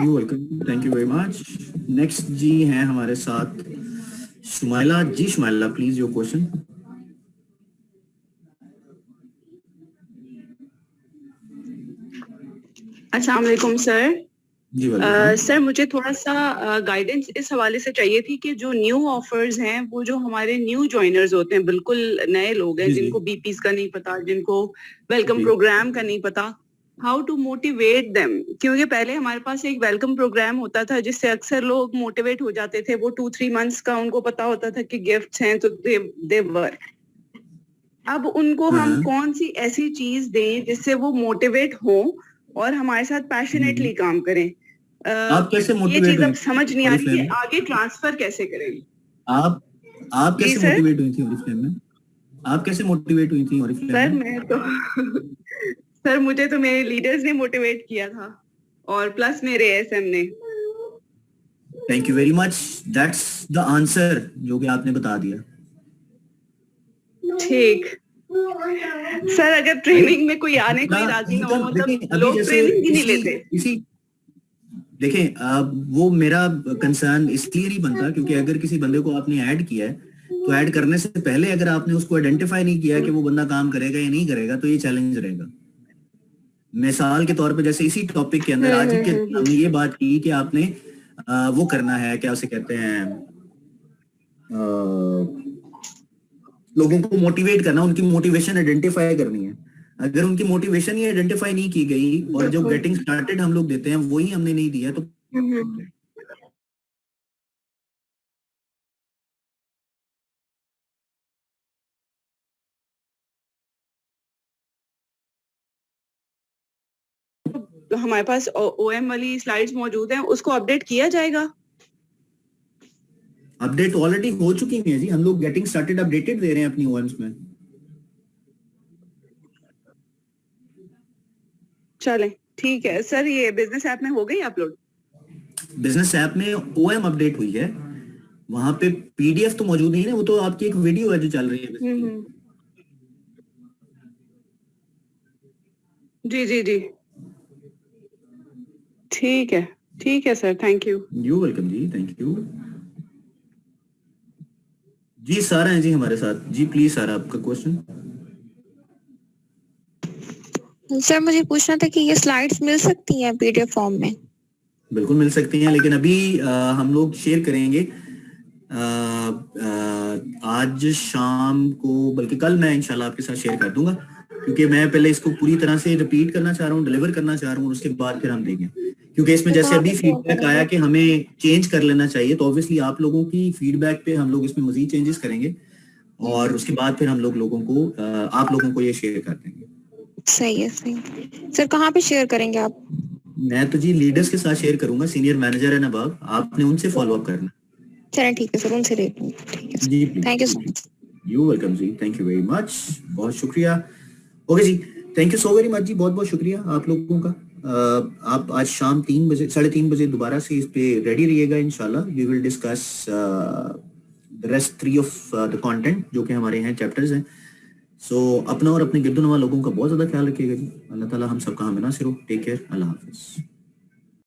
You welcome, thank you very much. Next जी हैं हमारे साथ शुमाइला जी। Shumaila please your question. अस्सलाम वालेकुम सर। जी वेलकम। सर मुझे थोड़ा सा गाइडेंस इस हवाले से चाहिए थी कि जो न्यू ऑफर्स हैं वो जो हमारे न्यू ज्वाइनर्स होते हैं, बिल्कुल नए लोग हैं जी जी जिनको बीपीस का नहीं पता, जिनको वेलकम जी प्रोग्राम का नहीं पता, हाउ टू मोटिवेट देम। क्योंकि पहले हमारे पास एक वेलकम प्रोग्राम होता था जिससे अक्सर लोग मोटिवेट हो जाते थे, वो 2-3 मंथ्स का उनको पता होता था कि गिफ्ट्स हैं तो दे वर्क। अब उनको हम हाँ। कौन सी ऐसी चीज दें जिससे वो मोटिवेट हो और हमारे साथ पैशनेटली काम करें। आप कैसे ये मोटिवेट चीज हुई अब समझ नहीं आ रही ओरिफ्लेम कि में? आगे ट्रांसफर कैसे करें। आप आप जी कैसे सर। मोटिवेट हुई थी ओरिफ्लेम में? आप कैसे मोटिवेट हुई थी ओरिफ्लेम सर में? मैं तो सर मुझे तो मेरे लीडर्स ने मोटिवेट किया था और प्लस मेरे एसएम ने। Thank you very much, that's the answer जो कि आपने बता दिया। ठीक सर, अगर ट्रेनिंग में कोई आने को ही राजी ना हो, इनकम मतलब देखें, अभी लोग जैसे ट्रेनिंग ही नहीं इसी लेते। इसी देखें, वो मेरा कंसर्न इसलिए नहीं बनता क्योंकि अगर किसी बंदे को आपने ऐड किया है तो ऐड करने से पहले अगर आपने उसको आइडेंटिफाई नहीं किया कि वो बंदा काम करेगा या नहीं करेगा तो ये चैलेंज रहेगा। मिसाल के तौर पे जैसे इसी टॉपिक के अंदर आज ही के हमने ये बात की कि आपने वो करना है, क्या उसे कहते हैं, लोगों को मोटिवेट करना, उनकी मोटिवेशन आइडेंटिफाई करनी है। अगर उनकी मोटिवेशन ही आइडेंटिफाई नहीं की गई और जो बिल्कुल। गेटिंग स्टार्टेड हम लोग देते हैं वही हमने नहीं दिया तो तो हमारे पास ओएम वाली स्लाइड्स मौजूद हैं, उसको अपडेट किया जाएगा। अपडेट ऑलरेडी हो चुकी है जी। हम लोग गेटिंग स्टार्टेड अपडेटेड दे रहे हैं अपनी ओएम्स में। चलें ठीक है सर। ये बिजनेस ऐप में हो गई अपलोड? बिजनेस ऐप में ओएम अपडेट हुई है, वहां पे पीडीएफ तो मौजूद नहीं है, वो तो आपकी एक वीडियो है जो चल रही है। जी जी जी ठीक है sir, thank you. You welcome जी, थैंक यू। जी सारा है जी हमारे साथ। जी प्लीज सारा, आपका क्वेश्चन। सर मुझे पूछना था कि ये स्लाइड्स मिल सकती हैं पीडीएफ फॉर्म में? बिल्कुल मिल सकती हैं, लेकिन अभी हम लोग शेयर करेंगे आज शाम को, बल्कि कल मैं इंशाल्लाह आपके साथ शेयर कर दूंगा, क्योंकि मैं पहले इसको पूरी तरह से रिपीट करना चाह रहा हूँ, डिलीवर करना चाह रहा हूँ, और उसके बाद फिर हम देंगे। क्योंकि इसमें जैसे अभी फीडबैक आया कि हमें चेंज कर लेना चाहिए, तो ऑब्वियसली आप लोगों की फीडबैक पे हम लोग इसमें मजीद चेंजेस करेंगे, और उसके बाद फिर हम लोग आप लोगों को ये शेयर कर देंगे। सही है, सही। सर कहाँ पे शेयर करेंगे आप? मैं तो जी लीडर्स के साथ शेयर करूंगा, सीनियर मैनेजर है नबाब, आपने उनसे फॉलो अप करना। चलिए ठीक है सर, उनसे देख लूंगी। ठीक है जी, thank you so much. You welcome जी, थैंक यू वेरी मच, बहुत शुक्रिया। ओके जी, thank you so very much जी, बहुत बहुत शुक्रिया आप लोगों का। आप आज शाम 3 बजे 3:30 बजे दोबारा से इस पे रेडी रहिएगा इंशाल्लाह। We will discuss the rest 3 of the content जो कि हमारे यहाँ चैप्टर्स हैं। सो अपना और अपने गिरदुनवा लोगों का बहुत ज्यादा ख्याल रखिएगा जी। अल्लाह ताला हम सबका हमें नासिर हो। टेक केयर, अल्लाह हाफिज।